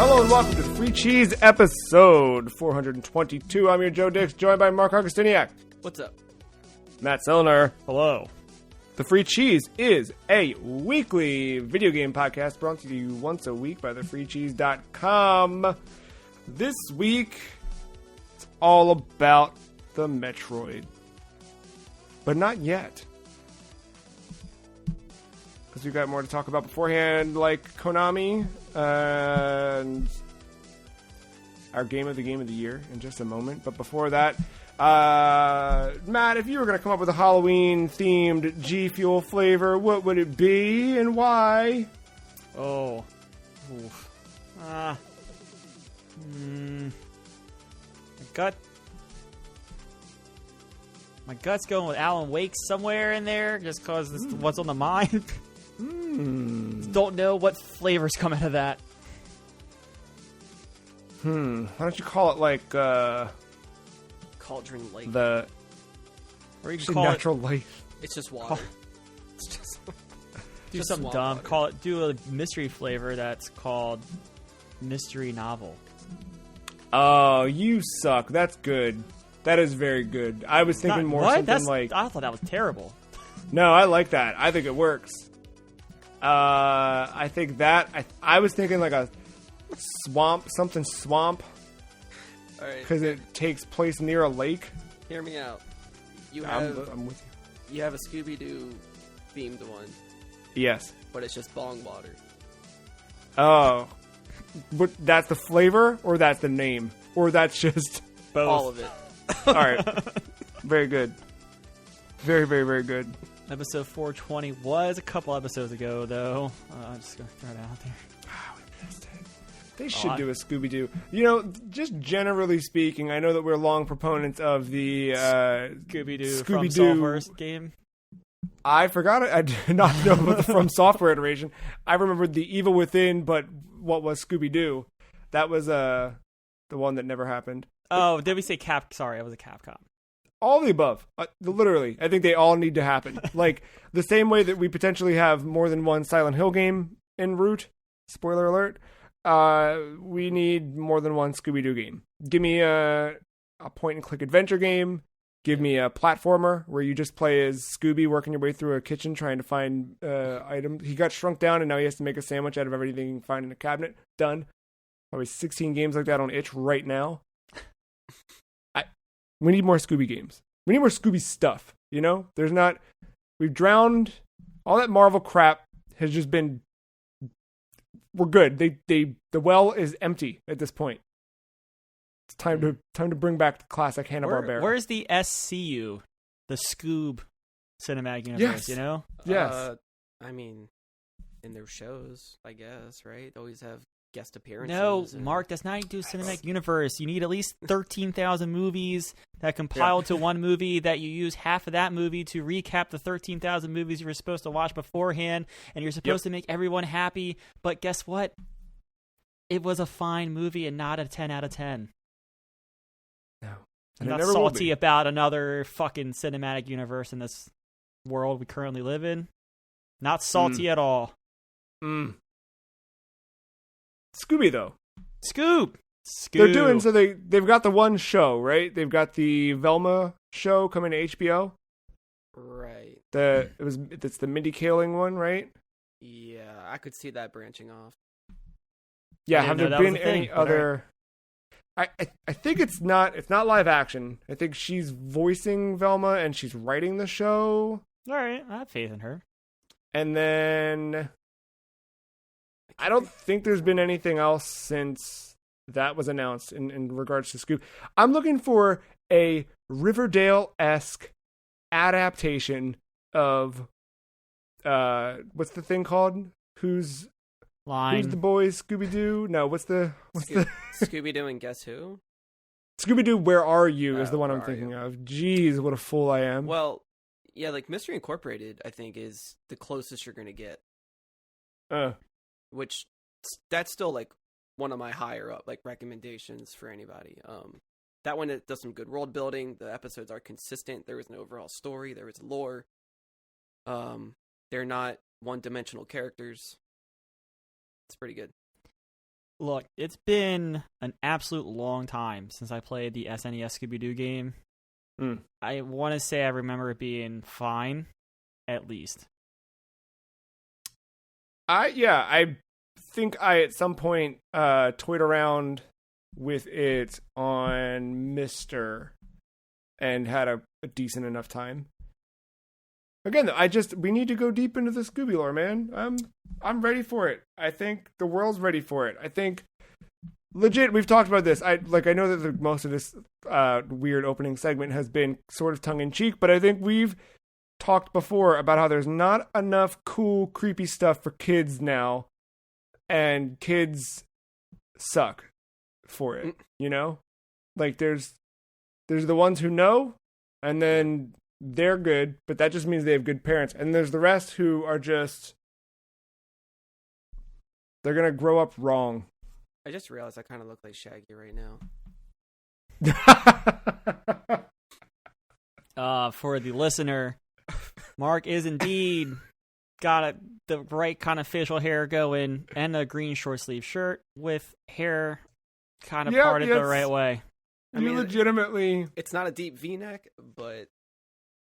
Hello and welcome to Free Cheese episode 422. I'm your Joe Dix, joined by Mark Augustiniak. What's up? Matt Selner. Hello. The Free Cheese is a weekly video game podcast brought to you once a week by thefreecheese.com. This week, it's all about the Metroid. But not yet. Because we've got more to talk about beforehand, like Konami and our game of the year in just a moment. But before that, Matt, if you were going to come up with a Halloween-themed G Fuel flavor, what would it be and why? Oh. Oof. My gut's going with Alan Wake somewhere in there, just because this is what's on the mind. Just don't know what flavors come out of that. Why don't you call it like Cauldron Lake. the Or you can call natural light? It's just water. It's just do just something swamp dumb. water. Do a mystery flavor that's called mystery novel. Oh, you suck. That's good. That is very good. I was thinking more something like... I thought that was terrible. No, I like that. I think it works. I think that... I was thinking like a swamp, something swamp, All right. because it takes place near a lake. Hear me out. I'm with you. You have a Scooby-Doo themed one, Yes. but it's just bong water. Oh. But that's the flavor, or that's the name? Or that's just... Both. All of it. All right. Very good. Very, very, very good. Episode 420 was a couple episodes ago, though. I'm just going to throw it out there. We missed it. They should do a Scooby-Doo. You know, just generally speaking, I know that we're long proponents of the Scooby-Doo from Scooby-Doo Software game. I forgot it. I did not know about the From Software iteration. I remembered the Evil Within, but what was Scooby-Doo? That was the one that never happened. Oh, did we say Cap? Sorry, I was a Capcom. All the above. Literally. I think they all need to happen. Like, the same way that we potentially have more than one Silent Hill game en route. Spoiler alert. We need more than one Scooby-Doo game. Give me a point-and-click adventure game. Give me a platformer where you just play as Scooby working your way through a kitchen trying to find items. He got shrunk down and now he has to make a sandwich out of everything he can find in a cabinet. Done. Probably 16 games like that on itch right now. We need more Scooby games. We need more Scooby stuff. You know? We've drowned. All that Marvel crap has just been... We're good. The well is empty at this point. It's time to bring back the classic Hanna-Barbera. Where's the SCU? The Scoob Cinematic Universe, Yes. You know? Yes. I mean, in their shows, I guess, right? They always have guest appearances. No, and- Mark, that's not how you do Cinematic Universe. You need at least 13,000 movies that compile to one movie that you use half of that movie to recap the 13,000 movies you were supposed to watch beforehand, and you're supposed to make everyone happy, but guess what? It was a fine movie and not a 10 out of 10. No. I'm And it not never will salty be. about another fucking cinematic universe in this world we currently live in. Not salty at all. Scooby, though. Scoob! They're doing, so they've got the one show, right? They've got the Velma show coming to HBO. Right. It's the Mindy Kaling one, right? Yeah, I could see that branching off. Yeah, I have didn't there know that been was a thing, any but other... I think it's not live action. I think she's voicing Velma and she's writing the show. All right, I have faith in her. And then I don't think there's been anything else since that was announced in regards to Scoob. I'm looking for a Riverdale-esque adaptation of what's the thing called? Who's the boys? Scooby-Doo? No, what's the Scooby-Doo and Guess Who? Scooby-Doo, Where Are You is the one Where I'm Are thinking You? of. Jeez, what a fool I am. Well, yeah, like Mystery Incorporated, I think, is the closest you're going to get. Which, that's still, like, one of my higher up, like, recommendations for anybody. That one, it does some good world building. The episodes are consistent. There is an overall story. There is lore. They're not one-dimensional characters. It's pretty good. Look, it's been an absolute long time since I played the SNES Scooby-Doo game. I want to say I remember it being fine, at least. I think I at some point toyed around with it on Mister and had a decent enough time. Again, though, we need to go deep into the Scooby lore, man. I'm ready for it. I think the world's ready for it. I think legit, we've talked about this. I know that most of this weird opening segment has been sort of tongue in cheek, but I think we've talked before about how there's not enough cool, creepy stuff for kids now, and kids suck for it. You know, like there's the ones who know, and then they're good, but that just means they have good parents. And there's the rest who are just, they're gonna grow up wrong. I just realized I kind of look like Shaggy right now. For the listener, Mark is indeed got the right kind of facial hair going and a green short sleeve shirt with hair kind of parted the right way. I mean, legitimately, it's not a deep V-neck, but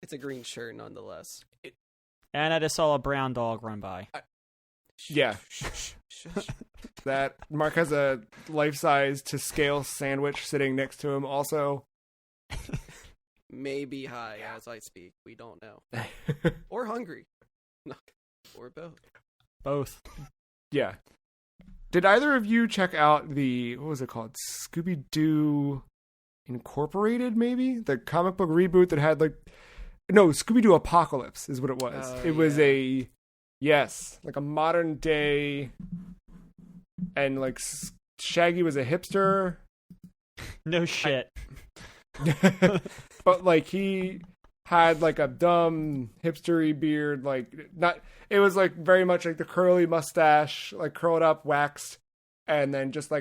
it's a green shirt nonetheless. And I just saw a brown dog run by. That Mark has a life-size to scale sandwich sitting next to him also. Maybe high as I speak. We don't know. Or hungry. No, or both. Both. Yeah. Did either of you check out what was it called? Scooby-Doo Incorporated, maybe? The comic book reboot that had no, Scooby-Doo Apocalypse is what it was. It was like a modern day, and Shaggy was a hipster. No shit. But he had a dumb hipstery beard, it was very much the curly mustache, curled up, waxed, and then just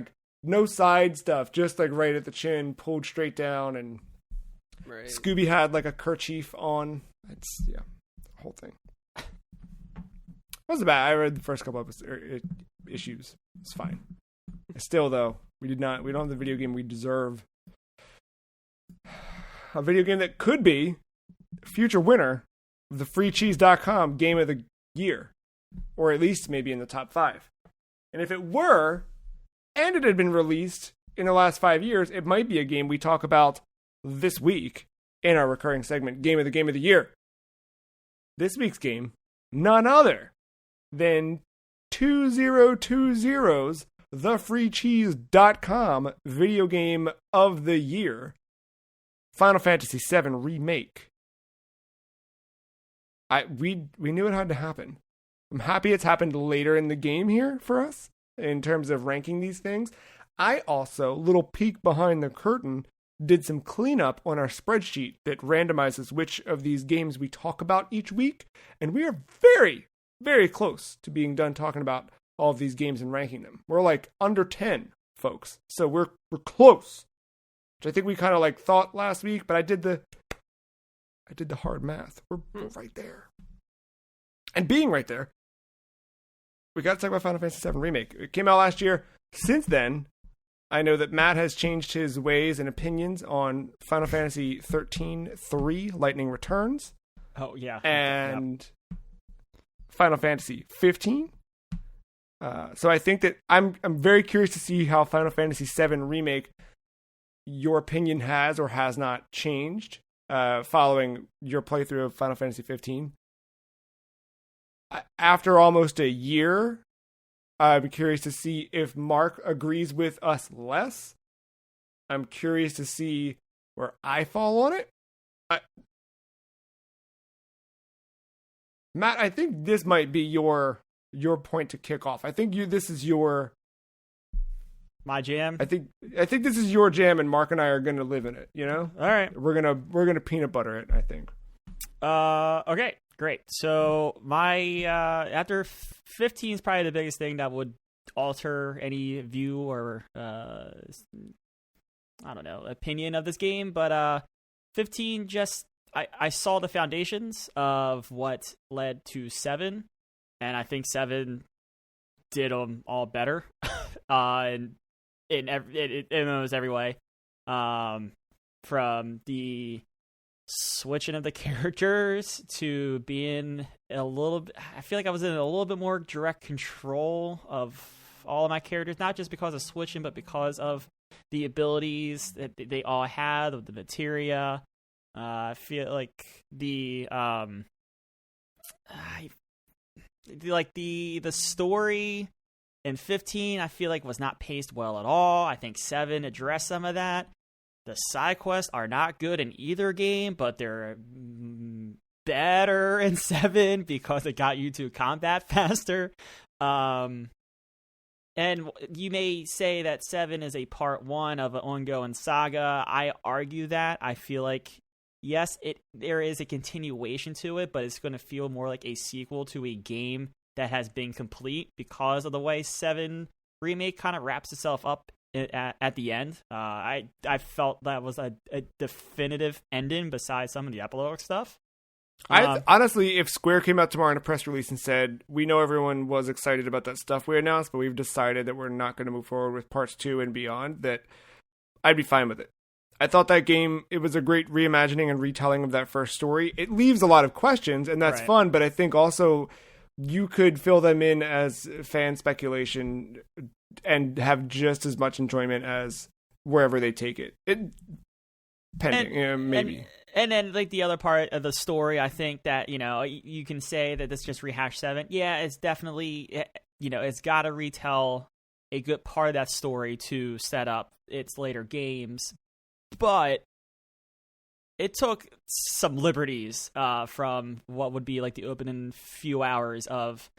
no side stuff, just right at the chin, pulled straight down, and right. Scooby had a kerchief on. It's the whole thing. It wasn't bad. I read the first couple of issues. It's fine. Still, though, we don't have the video game we deserve. A video game that could be future winner of the freecheese.com Game of the Year, or at least maybe in the top 5. And if it were, and it had been released in the last 5 years, it might be a game we talk about this week in our recurring segment, Game of the Year. This week's game, none other than 2020's thefreecheese.com Video Game of the Year, Final Fantasy VII Remake. We knew it had to happen. I'm happy it's happened later in the game here for us in terms of ranking these things. I also, little peek behind the curtain, did some cleanup on our spreadsheet that randomizes which of these games we talk about each week, and we are very, very close to being done talking about all of these games and ranking them. We're under 10, folks, so we're close. Which I think we kind of thought last week, but I did the hard math. We're right there. And being right there, we got to talk about Final Fantasy VII Remake. It came out last year. Since then, I know that Matt has changed his ways and opinions on Final Fantasy 13-3 Lightning Returns. Oh, yeah. And Final Fantasy 15. So I think that I'm very curious to see how Final Fantasy VII Remake, your opinion has or has not changed following your playthrough of Final Fantasy 15. After almost a year, I'm curious to see if Mark agrees with us less. I'm curious to see where I fall on it. Matt, I think this might be your point to kick off. I think this is my jam. I think this is your jam, and Mark and I are going to live in it. You know. All right, we're gonna peanut butter it, I think. Okay, great. So my after 15 is probably the biggest thing that would alter any view or I don't know, opinion of this game. But 15 just I saw the foundations of what led to 7, and I think 7 did them all better. in almost every way. From the switching of the characters to being a little bit, I feel like I was in a little bit more direct control of all of my characters, not just because of switching, but because of the abilities that they all had, the materia. I feel like the story in 15, I feel like was not paced well at all. I think 7 addressed some of that. The side quests are not good in either game, but they're better in 7 because it got you to combat faster. And you may say that 7 is a part 1 of an ongoing saga. I argue that. I feel like, yes, there is a continuation to it, but it's going to feel more like a sequel to a game that has been complete because of the way 7 Remake kind of wraps itself up at the end. I felt that was a definitive ending besides some of the epilogue stuff. Honestly, if Square came out tomorrow in a press release and said, we know everyone was excited about that stuff we announced, but we've decided that we're not going to move forward with parts 2 and beyond, that I'd be fine with it. I thought that game, it was a great reimagining and retelling of that first story. It leaves a lot of questions, and that's fun, but I think also you could fill them in as fan speculation and have just as much enjoyment as wherever they take it. Maybe. And then, like, the other part of the story, I think that, you can say that this just rehashed 7. Yeah, it's definitely, it's got to retell a good part of that story to set up its later games. But it took some liberties from what would be like the opening few hours of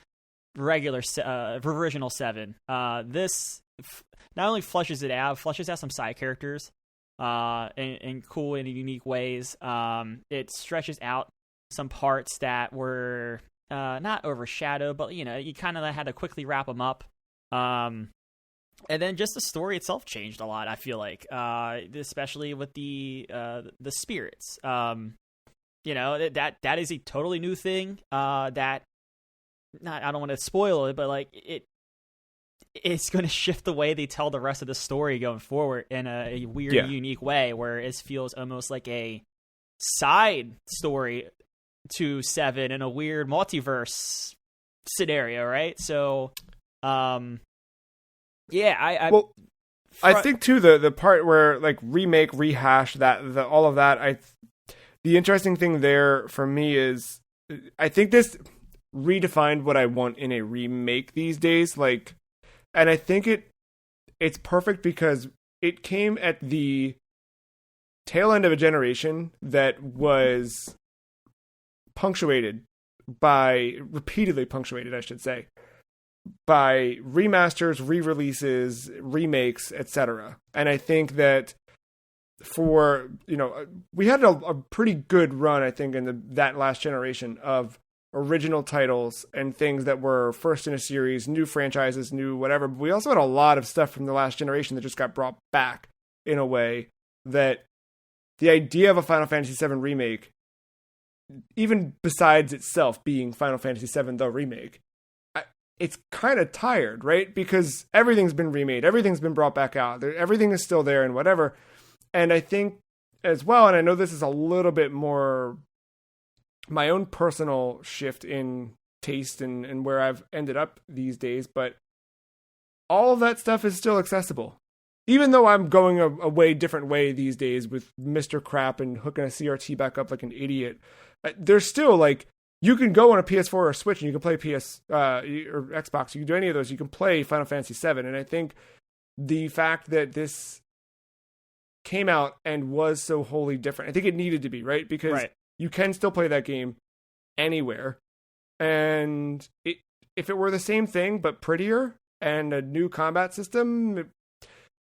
original 7. This not only flushes it out, flushes out some side characters in cool and unique ways. It stretches out some parts that were not overshadowed, but you kind of had to quickly wrap them up. And then just the story itself changed a lot, I feel like, especially with the spirits. That is a totally new thing. I don't want to spoil it, but like it's going to shift the way they tell the rest of the story going forward in a weird, unique way, where it feels almost like a side story to 7 in a weird multiverse scenario, right? So, I think too the part where like remake, rehash all of that. The interesting thing there for me is I think this redefined what I want in a remake these days. Like, and I think it's perfect because it came at the tail end of a generation that was repeatedly punctuated, I should say, by remasters, re-releases, remakes, etc. And I think that we had a pretty good run, I think, in that last generation of original titles and things that were first in a series, new franchises, new whatever. But we also had a lot of stuff from the last generation that just got brought back in a way that the idea of a Final Fantasy VII remake, even besides itself being Final Fantasy VII the remake, it's kind of tired, right? Because everything's been remade, everything's been brought back out, everything is still there and whatever. And I think as well, and I know this is a little bit more my own personal shift in taste and where I've ended up these days, but all of that stuff is still accessible. Even though I'm going a way different way these days with Mr. Crap and hooking a CRT back up like an idiot, there's still like, you can go on a PS4 or a Switch and you can play PS or Xbox. You can do any of those. You can play Final Fantasy VII. And I think the fact that this came out and was so wholly different, I think it needed to be, right? Because you can still play that game anywhere. And if it were the same thing but prettier and a new combat system,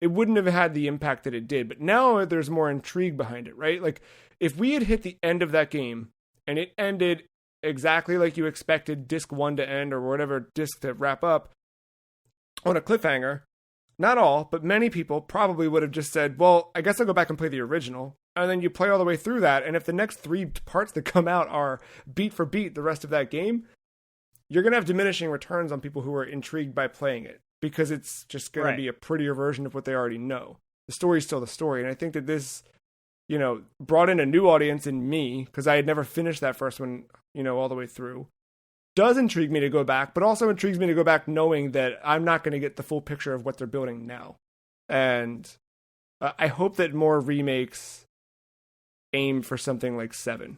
it wouldn't have had the impact that it did. But now there's more intrigue behind it, right? Like, if we had hit the end of that game and it ended exactly like you expected disc 1 to end or whatever disc to wrap up on a cliffhanger, not all, but many people probably would have just said, well, I guess I'll go back and play the original. And then you play all the way through that. And if the next 3 parts that come out are beat for beat the rest of that game, you're going to have diminishing returns on people who are intrigued by playing it. because it's just going Right. to be a prettier version of what they already know. The story's still the story. And I think that this, brought in a new audience in me, because I had never finished that first one, all the way through. Does intrigue me to go back, but also intrigues me to go back knowing that I'm not going to get the full picture of what they're building now. And I hope that more remakes aim for something like 7,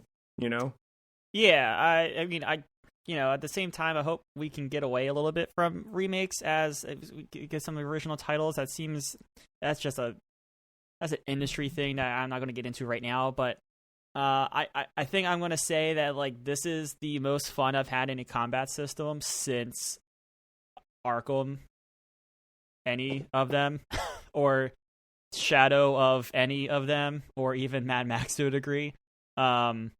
Yeah, I mean, at the same time, I hope we can get away a little bit from remakes as we get some original titles. That's an industry thing that I'm not going to get into right now. But I think I'm going to say that like this is the most fun I've had in a combat system since Arkham, any of them, or Shadow of any of them, or even Mad Max to a degree. And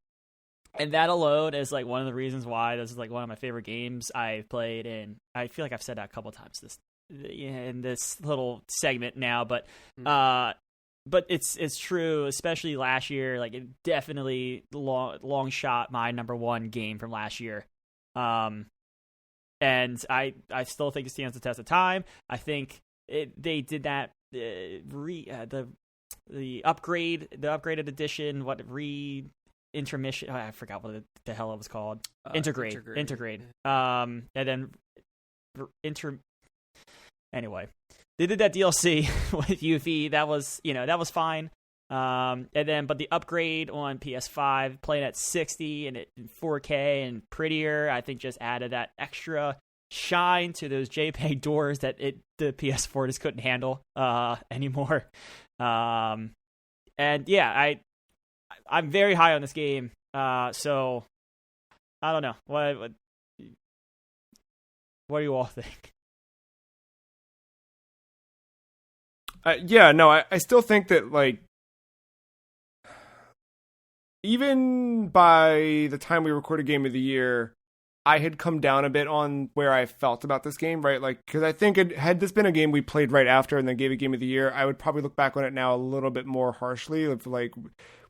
that alone is like one of the reasons why this is like one of my favorite games I've played, and I feel like I've said that a couple of times in this little segment now, but it's true, especially last year. Like it definitely long shot my number one game from last year, and I still think it stands the test of time. I think they did that the upgraded edition, intermission. Oh, I forgot what the hell it was called. Integrate. And then Anyway, they did that DLC with Yuffie. That was fine. But the upgrade on PS5, playing at 60 and in 4K and prettier, I think just added that extra shine to those JPEG doors that the PS4 just couldn't handle anymore. And yeah, I'm very high on this game. So I don't know. What do you all think? I still think that like even by the time we recorded Game of the Year, I had come down a bit on where I felt about this game, right? Like, because I think had this been a game we played right after and then gave it Game of the Year, I would probably look back on it now a little bit more harshly. If like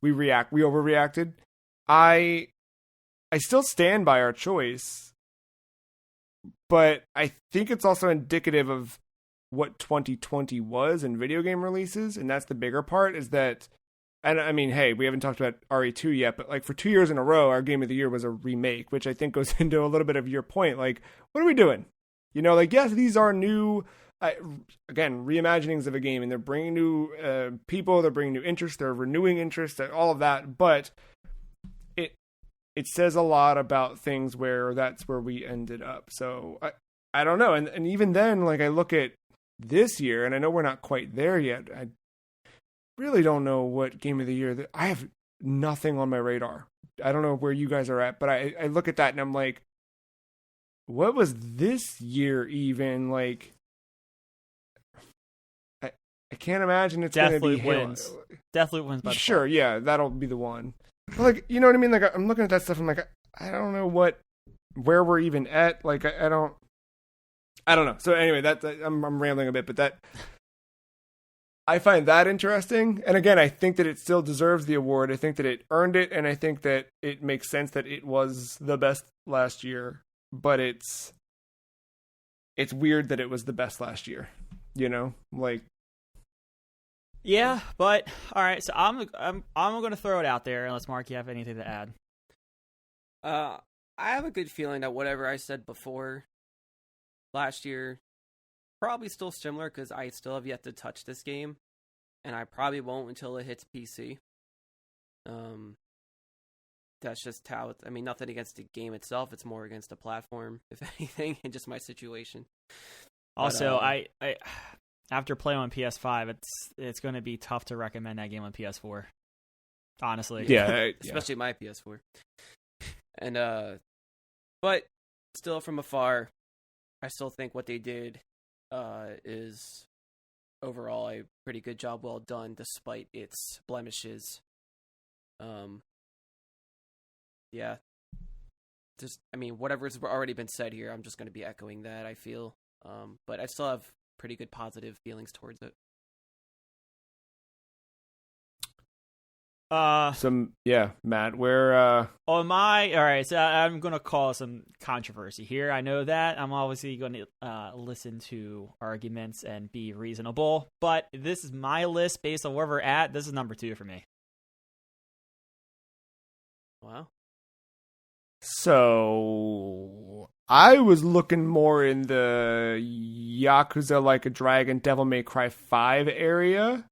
we overreacted. I still stand by our choice, but I think it's also indicative of what 2020 was in video game releases, and that's the bigger part. Is that, and I mean, hey, we haven't talked about RE2 yet, but like for 2 years in a row, our Game of the Year was a remake, which I think goes into a little bit of your point. Like, what are we doing? Like, yes, these are new, again, reimaginings of a game, and they're bringing new people, they're bringing new interest, they're renewing interest, all of that, but it says a lot about things where that's where we ended up. So I don't know. And even then, like I look at this year, and I know we're not quite there yet. I really don't know what Game of the Year I have nothing on my radar. I don't know where you guys are at, but I look at that and I'm like, what was this year even like? I can't imagine it's going to be wins. Deathloop wins by sure, yeah, that'll be the one. But like, you know what I mean? Like I'm looking at that stuff. I'm like, I don't know where we're even at. Like I don't know. So anyway, I'm rambling a bit, but that I find that interesting. And again, I think that it still deserves the award. I think that it earned it, and I think that it makes sense that it was the best last year. But it's weird that it was the best last year. Like. Yeah, but all right. So I'm going to throw it out there. Unless Mark, you have anything to add? I have a good feeling that whatever I said before last year, probably still similar because I still have yet to touch this game, and I probably won't until it hits PC. That's just how I mean, nothing against the game itself. It's more against the platform, if anything, and just my situation. Also, I after playing on PS5, it's going to be tough to recommend that game on PS4. Honestly, yeah, especially my PS4. And but still, from afar, I still think what they did is overall a pretty good job, well done, despite its blemishes. Yeah. Just, I mean, whatever's already been said here, I'm just going to be echoing that, I feel. But I still have pretty good positive feelings towards it. Matt, where all right, so I'm going to call some controversy here. I know that. I'm obviously going to listen to arguments and be reasonable, but this is my list based on where we're at. This is number 2 for me. Wow. So I was looking more in the Yakuza Like a Dragon Devil May Cry 5 area.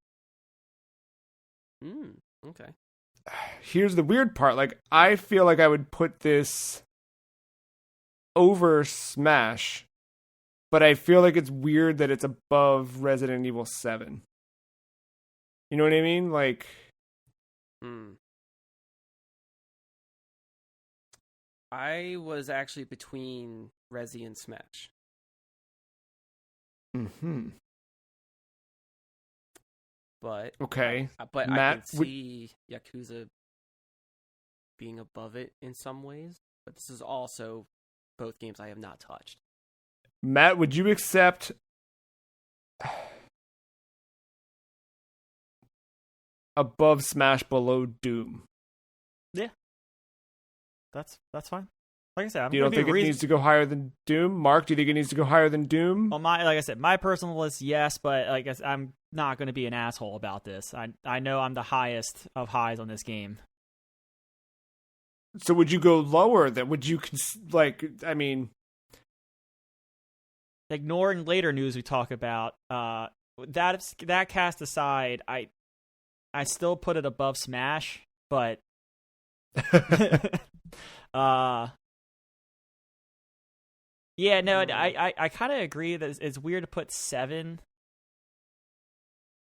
Okay. Here's the weird part. Like, I feel like I would put this over Smash, but I feel like it's weird that it's above Resident Evil 7. You know what I mean? Like, I was actually between Resi and Smash. But okay. But Matt, I can see Yakuza being above it in some ways. But this is also both games I have not touched. Matt, would you accept above Smash, below Doom? Yeah. That's fine. Like I said, you don't think it needs to go higher than Doom? Mark, do you think it needs to go higher than Doom? Well, like I said, my personal list, yes, but like I said, I'm not going to be an asshole about this. I know I'm the highest of highs on this game. So would you go lower? That would you I mean, ignoring later news we talk about, that cast aside, I still put it above Smash, but yeah, no, I kind of agree that it's weird to put 7.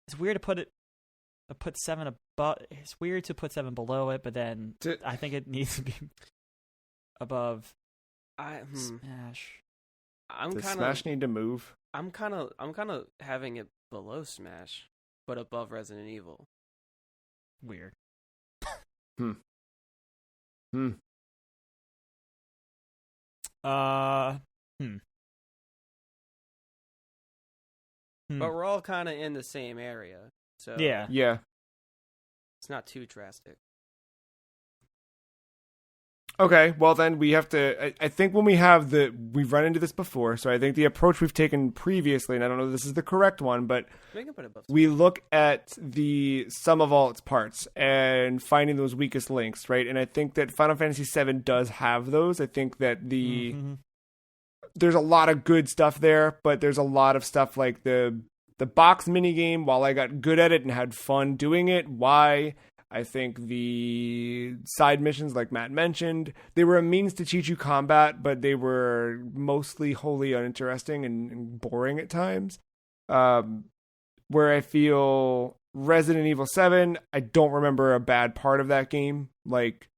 It's weird to put 7 above. It's weird to put 7 below it, but then I think it needs to be above Smash. Does Smash need to move? I'm kind of having it below Smash, but above Resident Evil. Weird. But we're all kind of in the same area, so yeah, it's not too drastic. Okay, well then we have to. I think when we've run into this before, so I think the approach we've taken previously, and I don't know if this is the correct one, but we look at the sum of all its parts and finding those weakest links, right? And I think that Final Fantasy VII does have those. I think that there's a lot of good stuff there, but there's a lot of stuff like the box minigame. While I got good at it and had fun doing it, I think the side missions, like Matt mentioned, they were a means to teach you combat, but they were mostly wholly uninteresting and boring at times. Where I feel Resident Evil 7, I don't remember a bad part of that game, like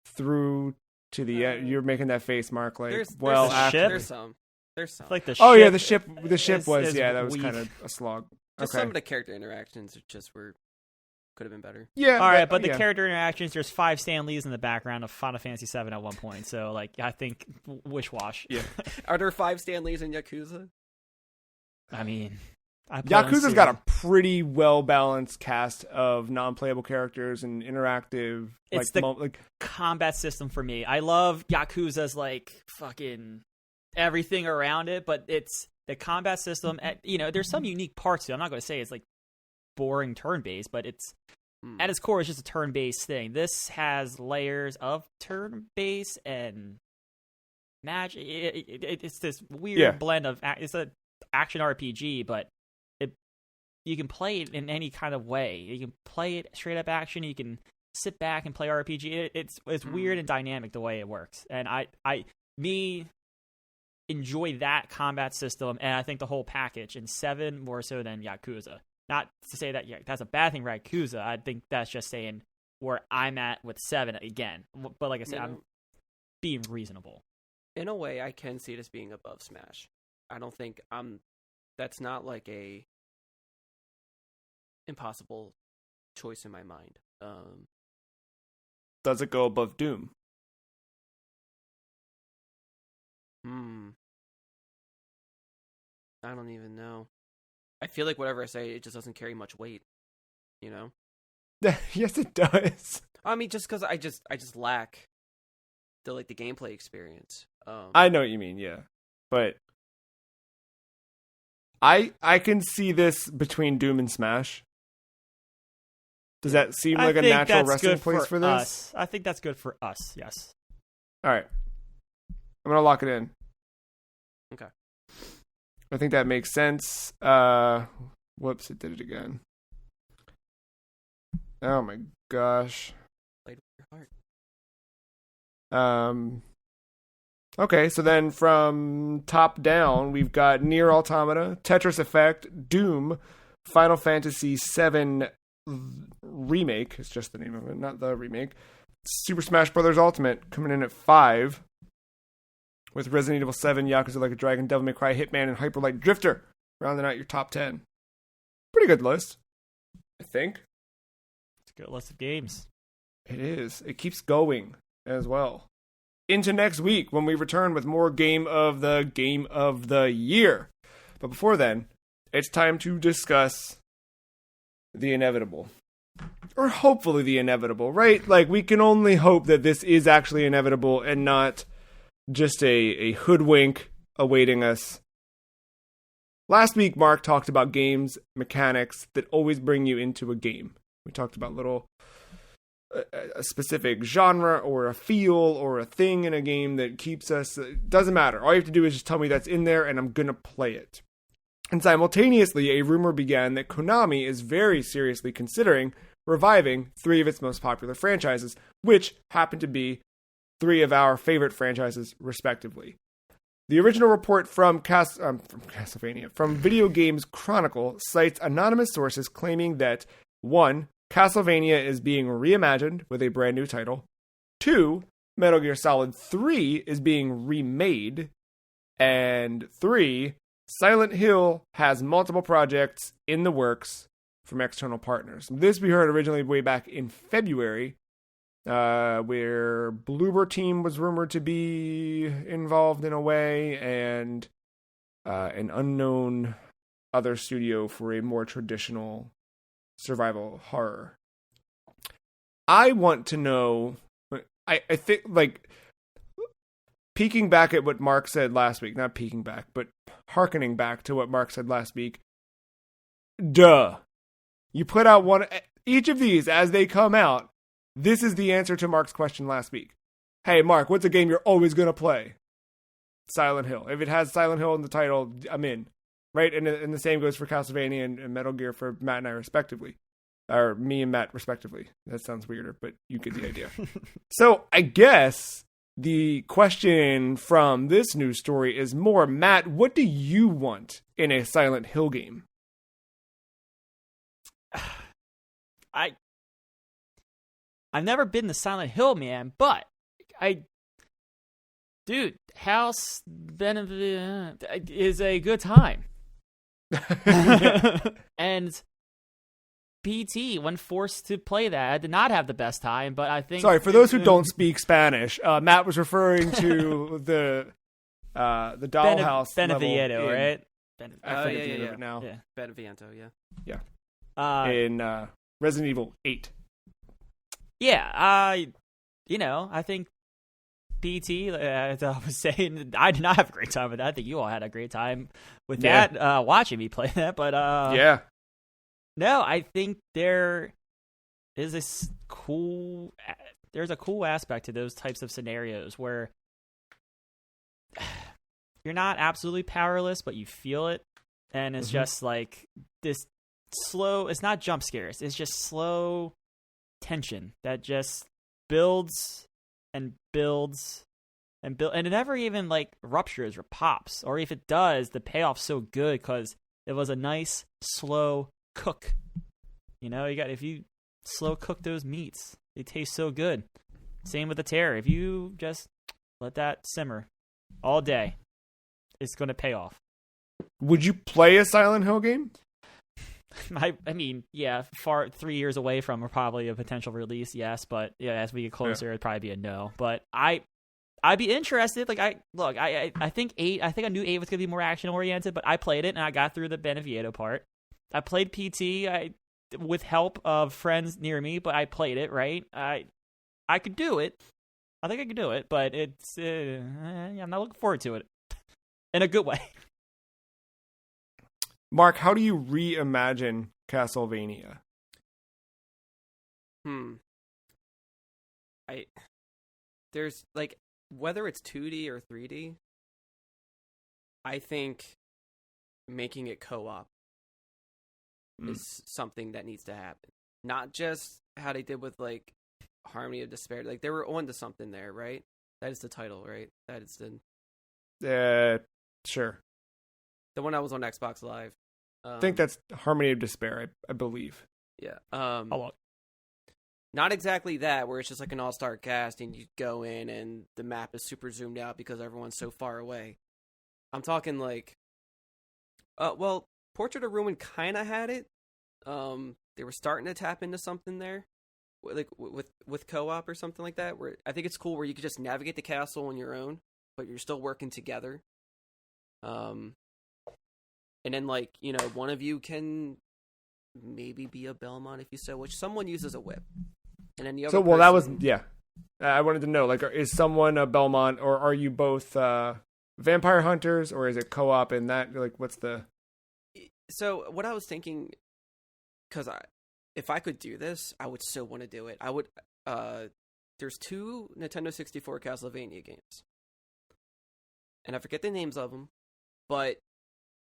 through to the end. You're making that face, Mark. Like, there's some. Like the ship. The ship was that was kind of a slog. Just some of the character interactions could have been better. Yeah. All right, but the character interactions, there's 5 Stan Lees in the background of Final Fantasy VII at one point. So, like, I think wish-wash. Yeah. Are there 5 Stan Lees in Yakuza? I mean, Yakuza's got a pretty well-balanced cast of non-playable characters and interactive. It's the combat system for me. I love Yakuza's, like, fucking everything around it, but it's the combat system. There's some unique parts to it. I'm not going to say it's, like, boring turn-based, but it's at its core, it's just a turn-based thing. This has layers of turn-based and magic. It's this weird blend of it's an action RPG, but you can play it in any kind of way. You can play it straight up action. You can sit back and play RPG. It's weird and dynamic the way it works, and I enjoy that combat system, and I think the whole package in 7 more so than Yakuza. Not to say that that's a bad thing for Yakuza. I think that's just saying where I'm at with 7 again. But like I said, I'm being reasonable. In a way, I can see it as being above Smash. I don't think that's not like a impossible choice in my mind. Does it go above Doom? I don't even know. I feel like whatever I say, it just doesn't carry much weight, you know? Yes, it does. I mean, just because I just lack the gameplay experience. I know what you mean, yeah, but I can see this between Doom and Smash. Does that seem like a natural resting place for this? Us. I think that's good for us. Yes. All right, I'm gonna lock it in. Okay. I think that makes sense. Whoops, it did it again. Oh my gosh. Played with your heart. Okay, so then from top down, we've got Nier Automata, Tetris Effect, Doom, Final Fantasy VII Remake. It's just the name of it, not the remake. Super Smash Bros. Ultimate coming in at 5. With Resident Evil 7, Yakuza Like a Dragon, Devil May Cry, Hitman, and Hyper Light Drifter rounding out your top 10. Pretty good list, I think. It's a good list of games. It is. It keeps going as well. Into next week when we return with more Game of the Year. But before then, it's time to discuss the inevitable. Or hopefully the inevitable, right? Like, we can only hope that this is actually inevitable and not just a hoodwink awaiting us. Last week, Mark talked about games mechanics that always bring you into a game. We talked about a specific genre or a feel or a thing in a game that keeps us. It doesn't matter. All you have to do is just tell me that's in there and I'm going to play it. And simultaneously, a rumor began that Konami is very seriously considering reviving 3 of its most popular franchises, which happen to be 3 of our favorite franchises, respectively. The original report from Castlevania, from Video Games Chronicle, cites anonymous sources claiming that 1. Castlevania is being reimagined with a brand new title. 2. Metal Gear Solid 3 is being remade. And 3. Silent Hill has multiple projects in the works from external partners. This we heard originally way back in February, where Bloober Team was rumored to be involved in a way, and an unknown other studio for a more traditional survival horror. I want to know, I think, like, peeking back at what Mark said last week, not peeking back, but hearkening back to what Mark said last week. Duh. You put out each of these as they come out. This is the answer to Mark's question last week. Hey, Mark, what's a game you're always going to play? Silent Hill. If it has Silent Hill in the title, I'm in. Right? And the same goes for Castlevania and Metal Gear for Matt and I, respectively. Or me and Matt, respectively. That sounds weirder, but you get the idea. So, I guess the question from this news story is more, Matt, what do you want in a Silent Hill game? I've never been the Silent Hill man, but House Benefit is a good time. And PT, when forced to play that, I did not have the best time, but I think... Sorry, for those who don't speak Spanish, Matt was referring to the dollhouse Beneviento, right? I forget the name of it now. Yeah. Beneviento, yeah. Yeah. In Resident Evil 8. Yeah, I think PT, as I was saying, I did not have a great time with that. I think you all had a great time with that, watching me play that. But yeah. No, I think there is there's a cool aspect to those types of scenarios where you're not absolutely powerless, but you feel it. And it's just like this slow, it's not jump scares. It's just slow tension that just builds and builds and and it never even like ruptures or pops, or if it does, the payoff's so good because it was a nice slow cook. If you slow cook those meats, they taste so good. Same with the terror. If you just let that simmer all day, it's going to pay off. Would you play a Silent Hill game? I mean, yeah, 3 years away from probably a potential release, yes, but yeah, as we get closer, it'd probably be a no. But I'd be interested. Like, I think I knew 8 was gonna be more action oriented, but I played it and I got through the Beneviento part. I played PT. with help of friends near me, but I played it, right? I could do it. I think I could do it, but it's I'm not looking forward to it in a good way. Mark, how do you reimagine Castlevania? There's like, whether it's 2D or 3D, I think making it co-op is something that needs to happen. Not just how they did with like Harmony of Despair. Like, they were on to something there, right? That is the title, right? That is the Sure. the one that was on Xbox Live. I think that's Harmony of Despair, I believe. Yeah. Not exactly that, where it's just like an all-star cast and you go in and the map is super zoomed out because everyone's so far away. I'm talking like, well, Portrait of Ruin kind of had it. They were starting to tap into something there, like with co-op or something like that. Where I think it's cool where you could just navigate the castle on your own, but you're still working together. And then, like, you know, one of you can maybe be a Belmont if you so wish. Someone uses a whip. And then the other person... that was, yeah. I wanted to know, like, is someone a Belmont, or are you both vampire hunters, or is it co-op in that? Like, what's the... So, what I was thinking, because if I could do this, I would so want to do it. I would... there's 2 Nintendo 64 Castlevania games. And I forget the names of them, but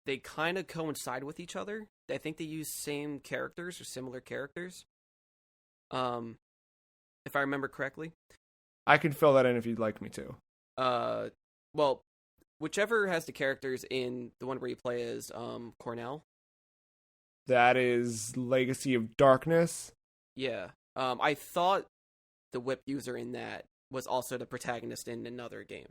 they kind of coincide with each other. I think they use same characters or similar characters. If I remember correctly. I can fill that in if you'd like me to. Well, whichever has the characters in the one where you play as Cornell. That is Legacy of Darkness. Yeah. I thought the whip user in that was also the protagonist in another game.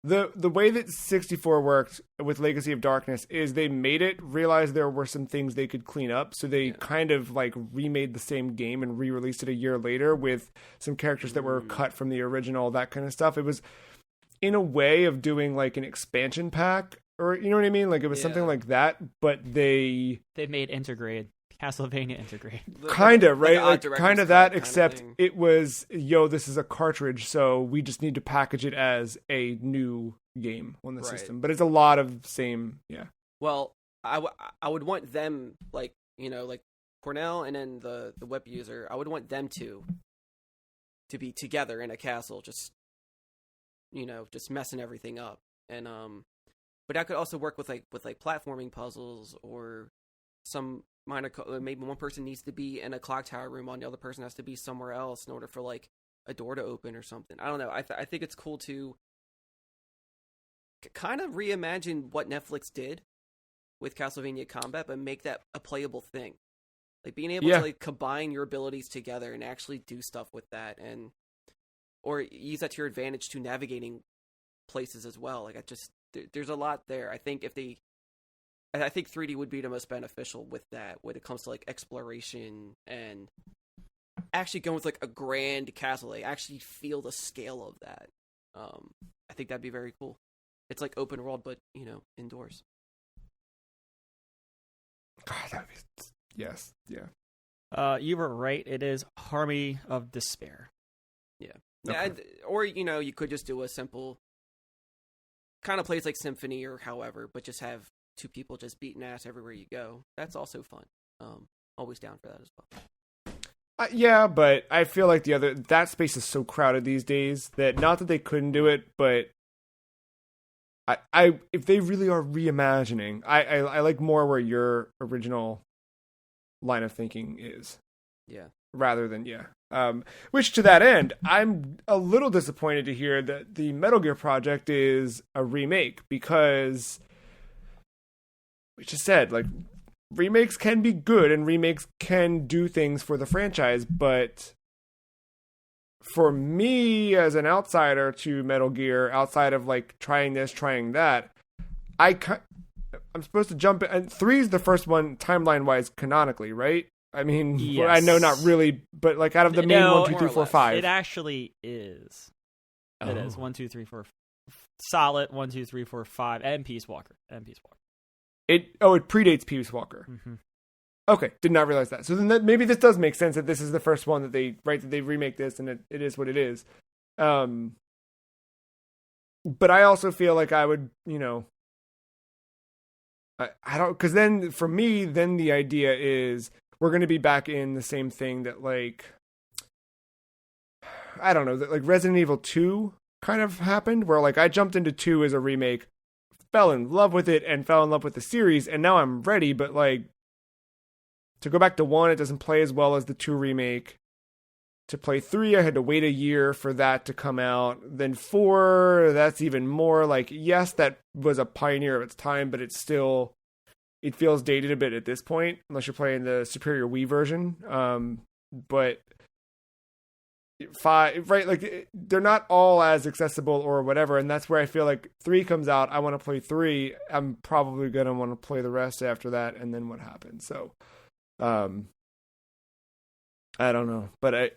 The way that 64 worked with Legacy of Darkness is they made it, realized there were some things they could clean up, so they kind of like remade the same game and re-released it a year later with some characters that were cut from the original, that kind of stuff. It was in a way of doing like an expansion pack, or you know what I mean? Like it was something like that, but they made Intergrade. Castlevania Intergrade. Kind of, right? Like kind of that, except thing. it was, this is a cartridge, so we just need to package it as a new game on the system. But it's a lot of same, Well, I would want them, like, you know, like Cornell and then the whip user, I would want them to be together in a castle, just, you know, just messing everything up. And but that could also work with platforming puzzles or some minor, maybe one person needs to be in a clock tower room while the other person has to be somewhere else in order for like a door to open or something. I don't know. I think it's cool to kind of reimagine what Netflix did with Castlevania Combat, but make that a playable thing. Like being able to like combine your abilities together and actually do stuff with that, and or use that to your advantage to navigating places as well. Like there's a lot there. I think 3D would be the most beneficial with that when it comes to like exploration and actually going with like a grand castle. Like actually feel the scale of that. I think that'd be very cool. It's like open world, but you know, indoors. God, that'd be yes, You were right. It is Harmony of Despair. Yeah, okay. Or you know, you could just do a simple kind of plays like Symphony or however, but just have 2 people just beating ass everywhere you go. That's also fun. Always down for that as well. Yeah, but I feel like that space is so crowded these days that not that they couldn't do it, but I if they really are reimagining, I like more where your original line of thinking is. Yeah. Rather than which to that end, I'm a little disappointed to hear that the Metal Gear project is a remake, because we just said, like, remakes can be good and remakes can do things for the franchise, but for me as an outsider to Metal Gear, outside of like trying this, trying that, I'm supposed to jump in, and 3 is the first one timeline wise canonically, right? I mean, yes. I know not really, but like out of the main 1, 2, 3, 4, 5, it actually is. It is 1, 2, 3, 4, solid 1, 2, 3, 4, 5, and Peace Walker. It predates Peace Walker. Mm-hmm. Okay, did not realize that. So then maybe this does make sense that this is the first one that they remake this, and it is what it is. But I also feel like I would, I don't, because then for me, then the idea is we're going to be back in the same thing that like, I don't know, that like Resident Evil 2 kind of happened, where like I jumped into 2 as a remake, fell in love with it, and fell in love with the series, and now I'm ready, but like to go back to 1, it doesn't play as well as the 2 remake. To play 3, I had to wait a year for that to come out. Then 4, that's even more like, yes, that was a pioneer of its time, but it's still, it feels dated a bit at this point, unless you're playing the superior Wii version. But 5, right, like they're not all as accessible or whatever, and that's where I feel like 3 comes out, I want to play 3, I'm probably going to want to play the rest after that, and then what happens. So, I don't know, but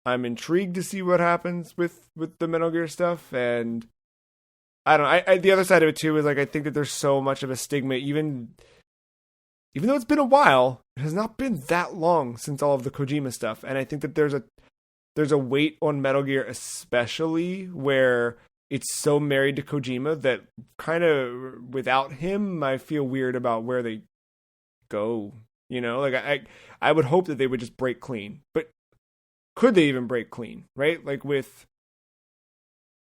I'm intrigued to see what happens with the Metal Gear stuff, and I don't know. I the other side of it too is like I think that there's so much of a stigma, even though it's been a while, it has not been that long since all of the Kojima stuff, and I think that there's a weight on Metal Gear, especially where it's so married to Kojima that kind of without him, I feel weird about where they go. Like I would hope that they would just break clean, but could they even break clean, right? Like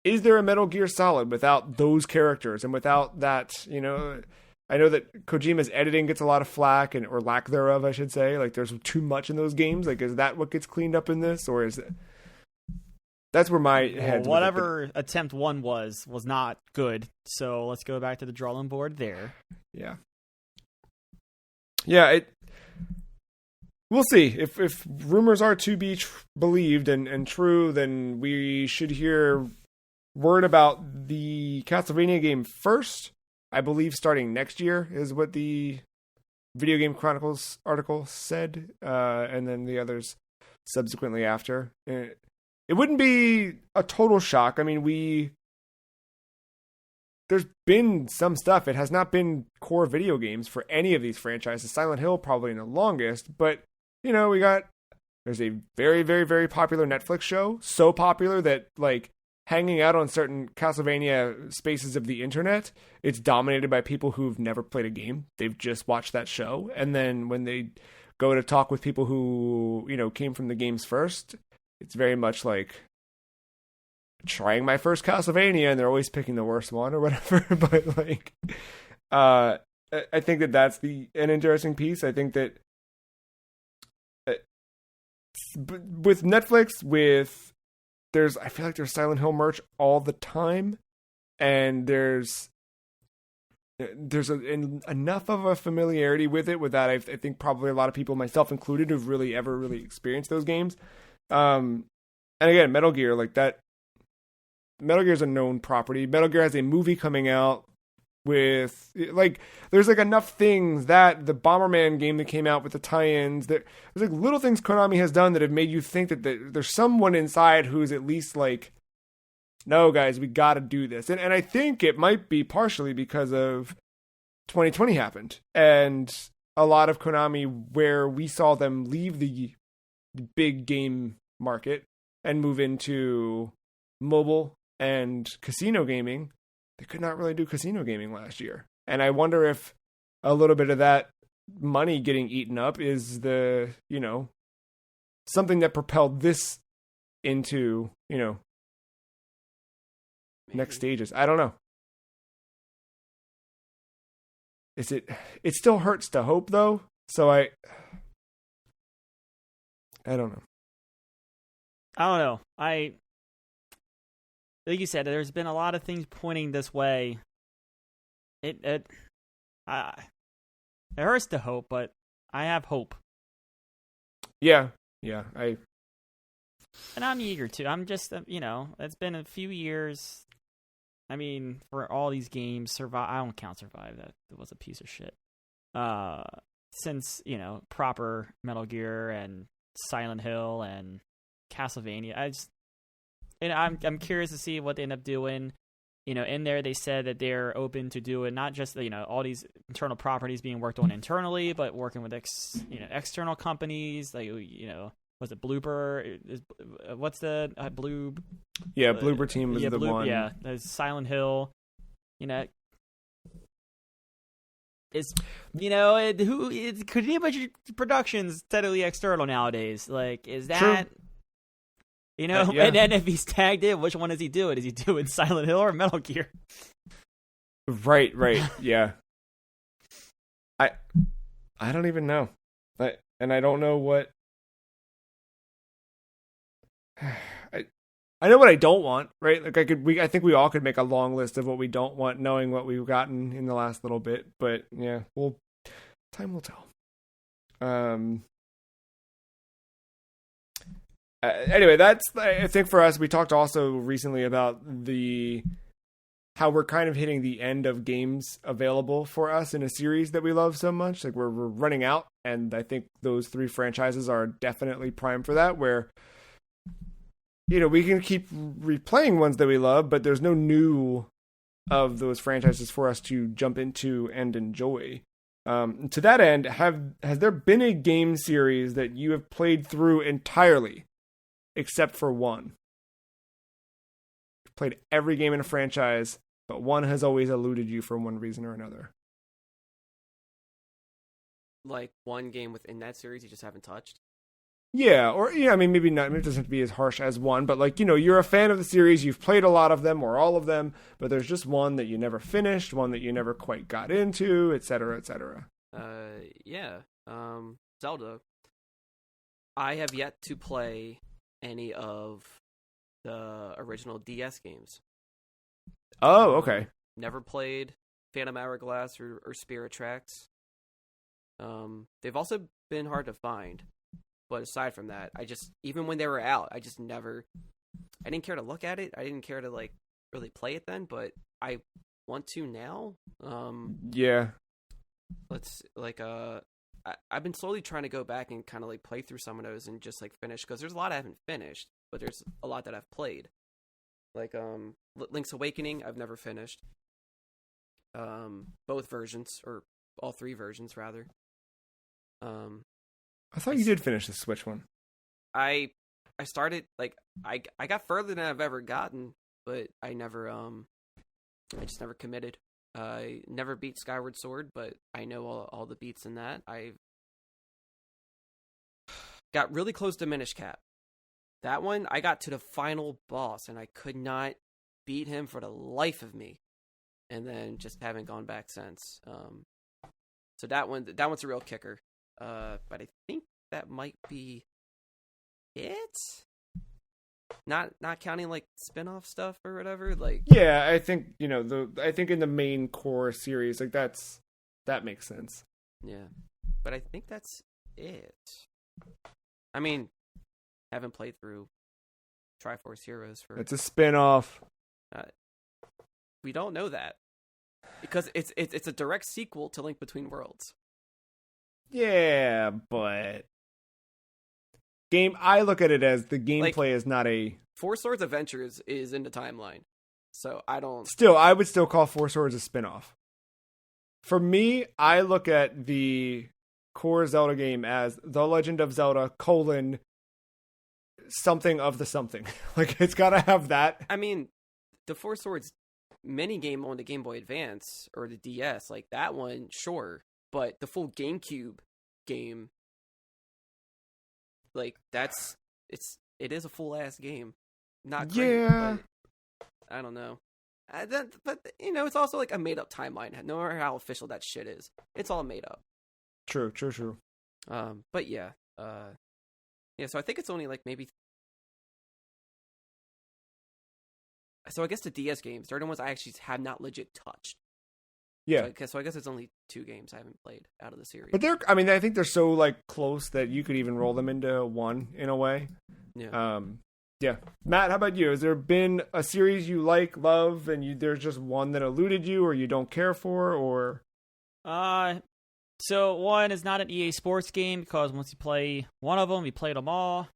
is there a Metal Gear Solid without those characters and without that, I know that Kojima's editing gets a lot of flack or lack thereof, I should say. Like there's too much in those games. Like, is that what gets cleaned up in this, or is it? That's where my head's whatever attempt 1 was not good. So let's go back to the drawing board there. Yeah. Yeah, we'll see. If rumors are to be believed and true, then we should hear word about the Castlevania game first. I believe starting next year is what the Video Game Chronicles article said, and then the others subsequently after. It wouldn't be a total shock. I mean, there's been some stuff. It has not been core video games for any of these franchises. Silent Hill probably the longest, but there's a very, very, very popular Netflix show, so popular that like hanging out on certain Castlevania spaces of the internet, it's dominated by people who've never played a game. They've just watched that show. And then when they go to talk with people who, came from the games first, it's very much like trying my first Castlevania, and they're always picking the worst one or whatever. But like, I think that that's an interesting piece. I think that with Netflix, I feel like there's Silent Hill merch all the time, and there's enough of a familiarity with it that I think probably a lot of people, myself included, who've really ever really experienced those games. And again, Metal Gear, like that. Metal Gear is a known property. Metal Gear has a movie coming out with like there's like enough things that the Bomberman game that came out with the tie-ins, there's like little things Konami has done that have made you think that there's someone inside who's at least like, no guys, we gotta do this. And I think it might be partially because of 2020 happened and a lot of Konami, where we saw them leave the big game market and move into mobile and casino gaming. They could not really do casino gaming last year. And I wonder if a little bit of that money getting eaten up is something that propelled this into, next stages. I don't know. It still hurts to hope though. So I don't know. I don't know. Like you said, there's been a lot of things pointing this way. It hurts to hope, but I have hope. Yeah. And I'm eager to. I'm just, it's been a few years. I mean, for all these games, I don't count Survive. That was a piece of shit. Since, proper Metal Gear and Silent Hill and Castlevania, I'm curious to see what they end up doing. in there they said that they're open to doing not just all these internal properties being worked on internally, but working with external companies like was it Bloober? What's the Blue? Yeah, Bloober team was the one. Yeah, there's Silent Hill. It's could anybody productions steadily external nowadays? Like, is that True. Yeah. And then if he's tagged in, which one is he doing? Is he doing Silent Hill or Metal Gear? Right, yeah. I don't even know, and I don't know what. I know what I don't want, right? Like I think we all could make a long list of what we don't want, knowing what we've gotten in the last little bit. But yeah, time will tell. Anyway, I think for us, we talked also recently about how we're kind of hitting the end of games available for us in a series that we love so much. Like we're running out, and I think those 3 franchises are definitely prime for that. Where we can keep replaying ones that we love, but there's no new of those franchises for us to jump into and enjoy. To that end, has there been a game series that you have played through entirely, except for one? You've played every game in a franchise, but one has always eluded you for one reason or another. Like one game within that series you just haven't touched? Yeah, or maybe not. Maybe it doesn't have to be as harsh as one, but like you're a fan of the series, you've played a lot of them or all of them, but there's just one that you never finished, one that you never quite got into, etc., etc. Yeah. Zelda. I have yet to play any of the original DS games. Oh, okay. Never played Phantom Hourglass or Spirit Tracks. They've also been hard to find. But aside from that, even when they were out, I didn't care to look at it. I didn't care to like really play it then, but I want to now. Yeah. I've been slowly trying to go back and kind of like play through some of those and just like finish, because there's a lot I haven't finished, but there's a lot that I've played. Like Link's Awakening, I've never finished. Both versions, or all 3 versions rather. I thought you did finish the Switch one. I started I got further than I've ever gotten, but I just never committed. I never beat Skyward Sword, but I know all the beats in that. I got really close to Minish Cap. That one, I got to the final boss, and I could not beat him for the life of me. And then just haven't gone back since. So that one's a real kicker. But I think that might be it. Not counting like spin-off stuff or whatever. Like, yeah, I think I think in the main core series, like that makes sense. Yeah, but I think that's it. I mean, haven't played through Triforce Heroes for. It's a spin-off. We don't know that because it's a direct sequel to Link Between Worlds. Yeah, but I look at it as the gameplay is not a. Four Swords Adventures is in the timeline, so I don't. Still, I would still call Four Swords a spin-off. For me, I look at the core Zelda game as The Legend of Zelda : something of the something. Like, it's got to have that. I mean, the Four Swords mini game on the Game Boy Advance or the DS, like that one, sure, but the full GameCube game, like it is a full ass game. Not great, yeah. But I don't know. But it's also like a made up timeline. No matter how official that shit is, it's all made up. True. But yeah, yeah. So I think it's only like maybe. So I guess the DS games, they're the ones I actually have not legit touched. Yeah. So I guess it's only 2 games I haven't played out of the series. But I think they're so like close that you could even roll them into one in a way. Yeah. Yeah. Matt, how about you? Has there been a series you love, and there's just one that eluded you, or you don't care for, or? So one is not an EA Sports game because once you play one of them, you played them all.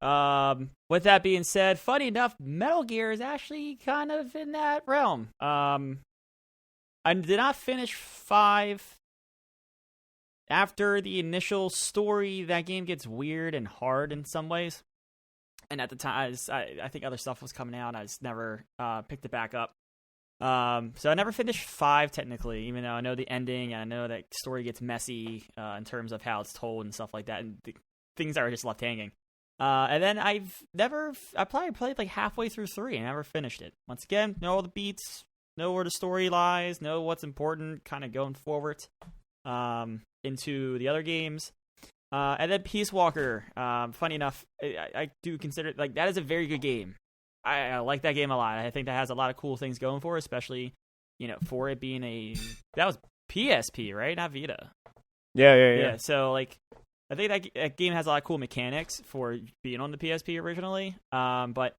With that being said, funny enough, Metal Gear is actually kind of in that realm. I did not finish 5. After the initial story, that game gets weird and hard in some ways. And at the time, I think other stuff was coming out. I just never picked it back up. So I never finished 5 technically, even though I know the ending and I know that story gets messy in terms of how it's told and stuff like that, and things are just left hanging. And then I probably played like halfway through 3 and never finished it. Once again, know all the beats, know where the story lies, know what's important, kind of going forward into the other games. And then Peace Walker, funny enough, I do consider like that is a very good game. I like that game a lot. I think that has a lot of cool things going for it, especially, for it being that was PSP, right? Not Vita. Yeah. So like, I think that game has a lot of cool mechanics for being on the PSP originally. But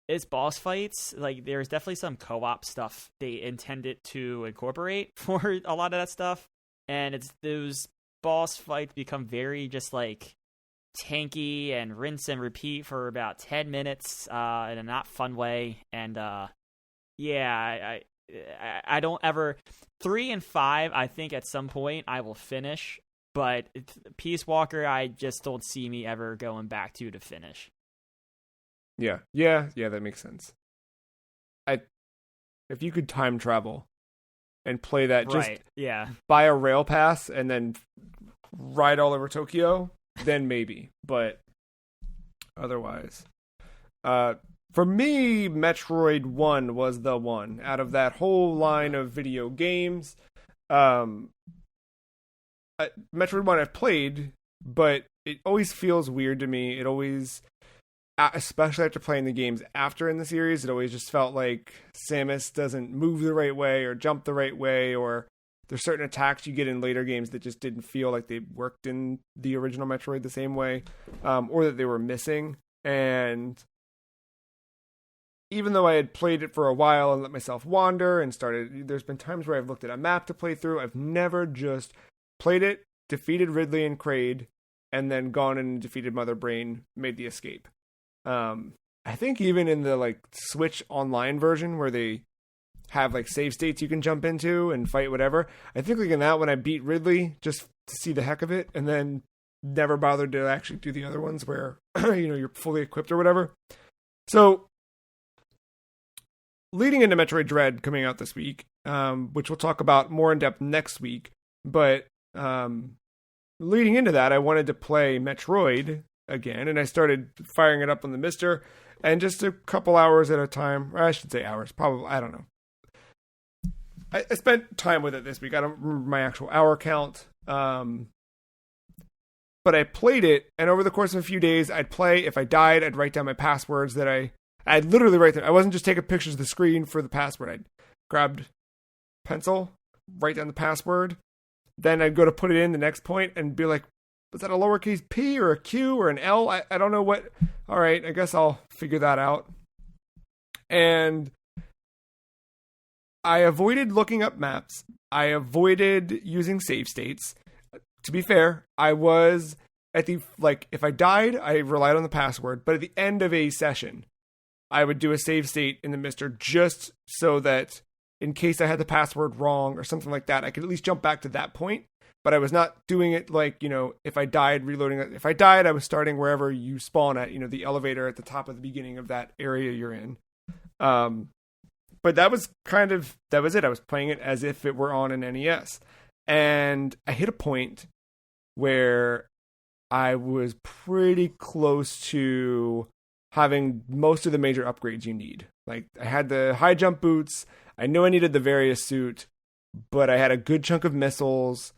its boss fights, like there's definitely some co-op stuff they intended to incorporate for a lot of that stuff, and it's those boss fights become very just like tanky and rinse and repeat for about 10 minutes in a not fun way. And I don't ever 3 and 5 I think at some point I will finish, but Peace Walker I just don't see me ever going back to finish. Yeah, that makes sense. If you could time travel and play that, just buy a rail pass and then ride all over Tokyo, then maybe. But otherwise, for me, Metroid 1 was the one out of that whole line of video games. Metroid 1 I've played, but it always feels weird to me. It always, especially after playing the games after in the series, it always just felt like Samus doesn't move the right way or jump the right way, or there's certain attacks you get in later games that just didn't feel like they worked in the original Metroid the same way, or that they were missing. And even though I had played it for a while and let myself wander and there's been times where I've looked at a map to play through. I've never just played it, defeated Ridley and Kraid, and then gone and defeated Mother Brain, made the escape. I think even in the like Switch online version where they have like save states you can jump into and fight whatever, I think like in that one I beat Ridley just to see the heck of it, and then never bothered to actually do the other ones where you're fully equipped or whatever. So leading into Metroid Dread coming out this week, which we'll talk about more in depth next week, but leading into that I wanted to play Metroid again, and I started firing it up on the Mister, and just a couple hours at a time, or I should say hours, probably, I don't know. I spent time with it this week. I don't remember my actual hour count, but I played it, and over the course of a few days, I'd play. If I died, I'd write down my passwords that I'd literally write them. I wasn't just taking pictures of the screen for the password. I'd grabbed pencil, write down the password, then I'd go to put it in the next point and be like, was that a lowercase p or a q or an L? I don't know what. All right, I guess I'll figure that out. And I avoided looking up maps. I avoided using save states. To be fair, I was at if I died, I relied on the password. But at the end of a session, I would do a save state in the Mister just so that in case I had the password wrong or something like that, I could at least jump back to that point. But I was not doing it like, if I died, reloading it. If I died, I was starting wherever you spawn at, the elevator at the top of the beginning of that area you're in. But that was it. I was playing it as if it were on an NES. And I hit a point where I was pretty close to having most of the major upgrades you need. Like, I had the high jump boots. I knew I needed the Various suit, but I had a good chunk of missiles.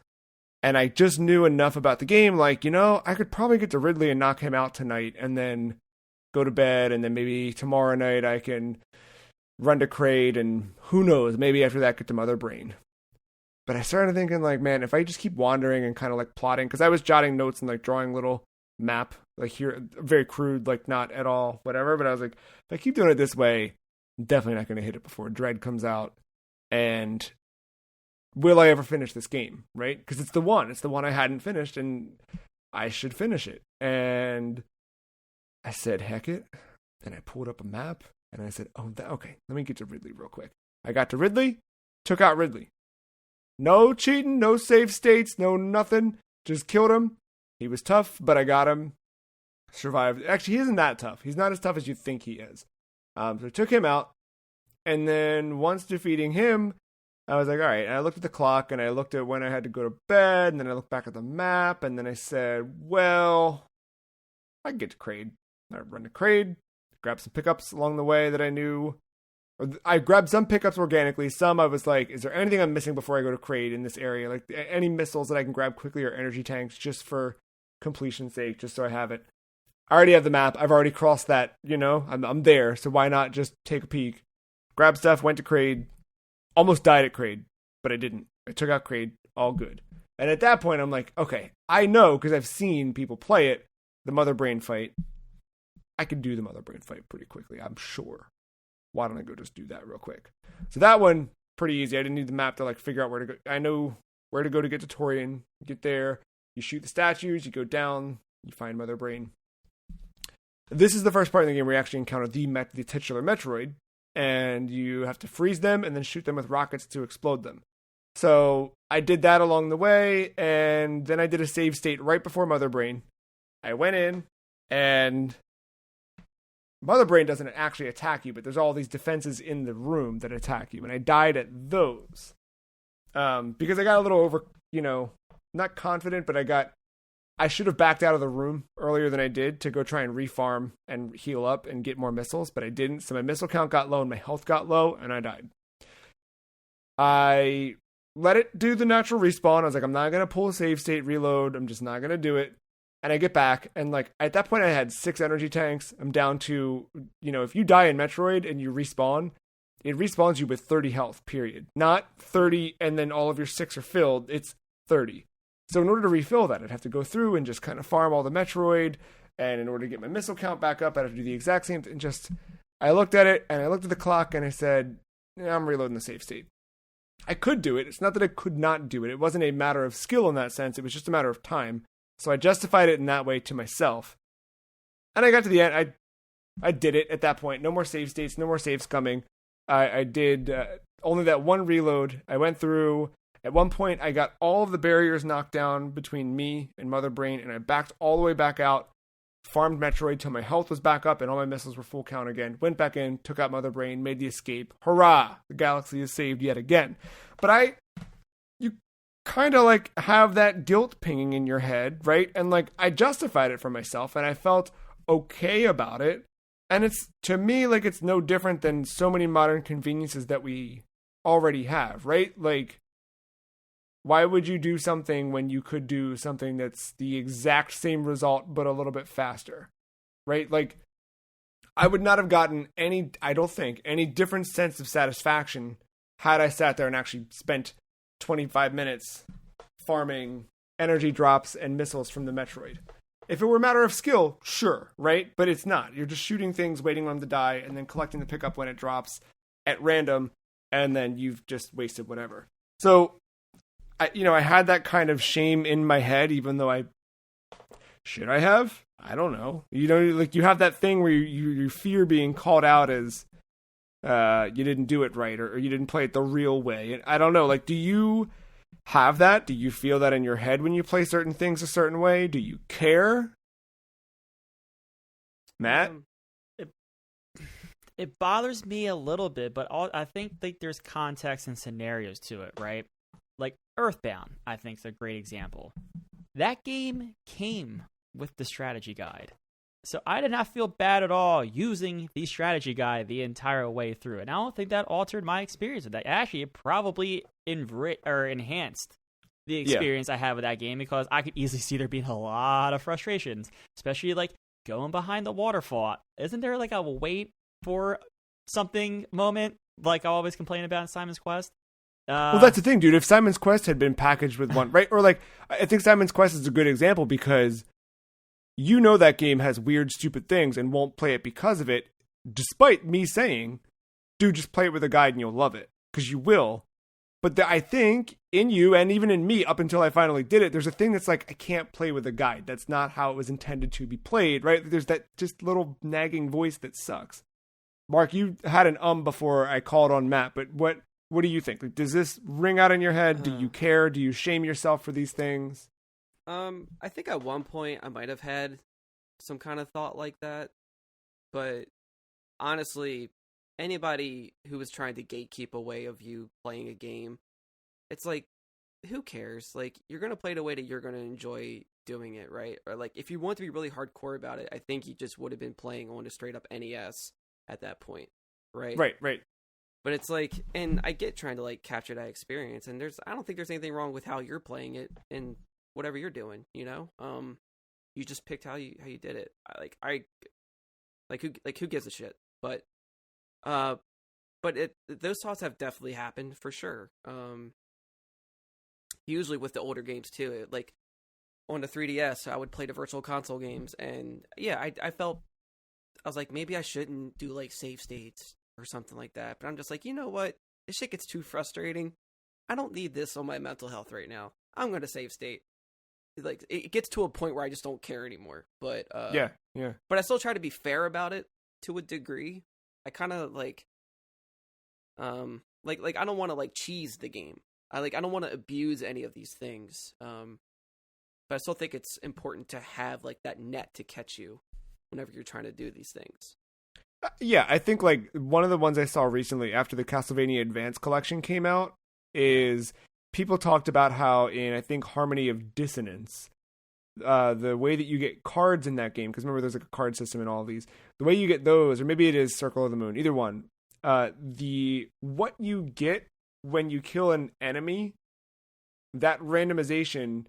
And I just knew enough about the game, like, I could probably get to Ridley and knock him out tonight and then go to bed, and then maybe tomorrow night I can run to Kraid, and who knows, maybe after that get to Mother Brain. But I started thinking, like, man, if I just keep wandering and kind of like plotting, because I was jotting notes and like drawing little map, like here, very crude, like not at all, whatever. But I was like, if I keep doing it this way, I'm definitely not going to hit it before Dread comes out. And will I ever finish this game, right? Because it's the one I hadn't finished, and I should finish it. And I said, heck it. And I pulled up a map and I said, okay, let me get to Ridley real quick. I got to Ridley, took out Ridley. No cheating, no save states, no nothing. Just killed him. He was tough, but I got him. Survived. Actually, he isn't that tough. He's not as tough as you think he is. So I took him out. And then once defeating him, I was like, all right. And I looked at the clock and I looked at when I had to go to bed. And then I looked back at the map. And then I said, well, I can get to Kraid. I run to Kraid, grab some pickups along the way that I knew. Or I grabbed some pickups organically. Some I was like, is there anything I'm missing before I go to Kraid in this area? Like any missiles that I can grab quickly or energy tanks just for completion's sake, just so I have it. I already have the map. I've already crossed that, I'm there. So why not just take a peek? Grab stuff, went to Kraid. Almost died at Kraid, but I didn't. I took out Kraid, all good. And at that point, I'm like, okay, I know because I've seen people play it, the Mother Brain fight. I could do the Mother Brain fight pretty quickly, I'm sure. Why don't I go just do that real quick? So that one, pretty easy. I didn't need the map to figure out where to go. I know where to go to get to Torian. Get there, you shoot the statues, you go down, you find Mother Brain. This is the first part of the game where you actually encounter the titular Metroid. And you have to freeze them and then shoot them with rockets to explode them. So I did that along the way, and then I did a save state right before Mother Brain. I went in, and Mother Brain doesn't actually attack you, but there's all these defenses in the room that attack you, and I died at those. Because I got a little over, not confident, but I should have backed out of the room earlier than I did to go try and refarm and heal up and get more missiles, but I didn't. So my missile count got low and my health got low and I died. I let it do the natural respawn. I was like, I'm not going to pull a save state reload. I'm just not going to do it. And I get back and at that point I had 6 energy tanks. I'm down to, if you die in Metroid and you respawn, it respawns you with 30 health, period. Not 30 and then all of your 6 are filled. It's 30. So in order to refill that, I'd have to go through and just kind of farm all the Metroid. And in order to get my missile count back up, I'd have to do the exact same thing. I looked at it and I looked at the clock and I said, I'm reloading the save state. I could do it. It's not that I could not do it. It wasn't a matter of skill in that sense. It was just a matter of time. So I justified it in that way to myself. And I got to the end. I did it at that point. No more save states, no more saves coming. I did only that one reload. I went through. At one point, I got all of the barriers knocked down between me and Mother Brain, and I backed all the way back out, farmed Metroid till my health was back up and all my missiles were full count again. Went back in, took out Mother Brain, made the escape. Hurrah! The galaxy is saved yet again. But you kind of have that guilt pinging in your head, right? And I justified it for myself, and I felt okay about it. And it's, to me, it's no different than so many modern conveniences that we already have, right? Why would you do something when you could do something that's the exact same result but a little bit faster, right? I would not have gotten I don't think, any different sense of satisfaction had I sat there and actually spent 25 minutes farming energy drops and missiles from the Metroid. If it were a matter of skill, sure, right? But it's not. You're just shooting things, waiting on them to die, and then collecting the pickup when it drops at random, and then you've just wasted whatever. So I had that kind of shame in my head, even though should I have? I don't know. You have that thing where you fear being called out as you didn't do it right or you didn't play it the real way. And I don't know. Do you have that? Do you feel that in your head when you play certain things a certain way? Do you care? Matt? It bothers me a little bit, but I think there's context and scenarios to it, right? Earthbound, I think, is a great example. That game came with the strategy guide. So I did not feel bad at all using the strategy guide the entire way through. And I don't think that altered my experience with that. Actually, it probably enhanced the experience I had with that game because I could easily see there being a lot of frustrations, especially going behind the waterfall. Isn't there a wait for something moment I always complain about in Simon's Quest? Well, that's the thing, dude. If Simon's Quest had been packaged with one, right? Or I think Simon's Quest is a good example because that game has weird, stupid things and won't play it because of it, despite me saying, dude, just play it with a guide and you'll love it. Because you will. But I think in you and even in me, up until I finally did it, there's a thing that's like, I can't play with a guide. That's not how it was intended to be played, right? There's that just little nagging voice that sucks. Mark, you had an before I called on Matt, but what do you think? Like, does this ring out in your head? Do you care? Do you shame yourself for these things? I think at one point I might have had some kind of thought like that, but honestly, anybody who was trying to gatekeep a way of you playing a game, it's like, who cares? Like, you're going to play it a way that you're going to enjoy doing it, right? Or like, if you want to be really hardcore about it, I think you just would have been playing on a straight up NES at that point, right? Right. But it's like, and I get trying to like capture that experience, and I don't think there's anything wrong with how you're playing it and whatever you're doing, you know? You just picked how you did it. Who gives a shit? But those thoughts have definitely happened for sure. Usually with the older games too. Like on the 3DS, I would play the virtual console games, and yeah, I was like, maybe I shouldn't do like save states or something like that. But I'm just like, you know what? This shit gets too frustrating. I don't need this on my mental health right now. I'm gonna save state. Like, it gets to a point where I just don't care anymore. But yeah. But I still try to be fair about it to a degree. I kind of like I don't want to like cheese the game. I don't want to abuse any of these things. But I still think it's important to have like that net to catch you whenever you're trying to do these things. Yeah, I think like one of the ones I saw recently after the Castlevania Advance collection came out is people talked about how in, I think, Harmony of Dissonance, the way that you get cards in that game, because remember there's like a card system in all of these, the way you get those, or maybe it is Circle of the Moon, either one, what you get when you kill an enemy, that randomization,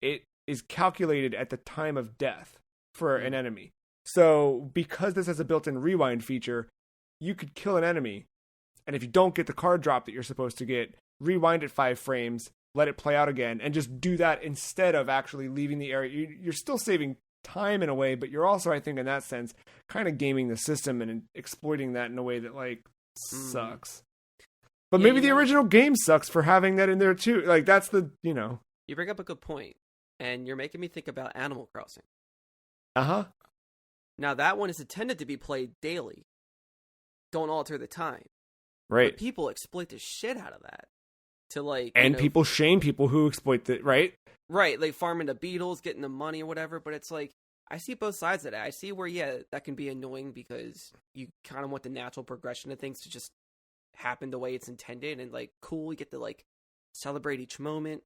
it is calculated at the time of death for an enemy. So because this has a built-in rewind feature, you could kill an enemy, and if you don't get the card drop that you're supposed to get, rewind it 5 frames, let it play out again, and just do that instead of actually leaving the area. You're still saving time in a way, but you're also, I think, in that sense, kind of gaming the system and exploiting that in a way that, like, sucks. But maybe the original game sucks for having that in there, too. Like, that's the, you know. You bring up a good point, and you're making me think about Animal Crossing. Uh-huh. Now, that one is intended to be played daily. Don't alter the time. Right. But people exploit the shit out of that. To like, and people shame people who exploit it, right? Right, like farming the beetles, getting the money or whatever, but it's like, I see both sides of that. I see where, yeah, that can be annoying because you kind of want the natural progression of things to just happen the way it's intended, and like, cool, you get to like celebrate each moment.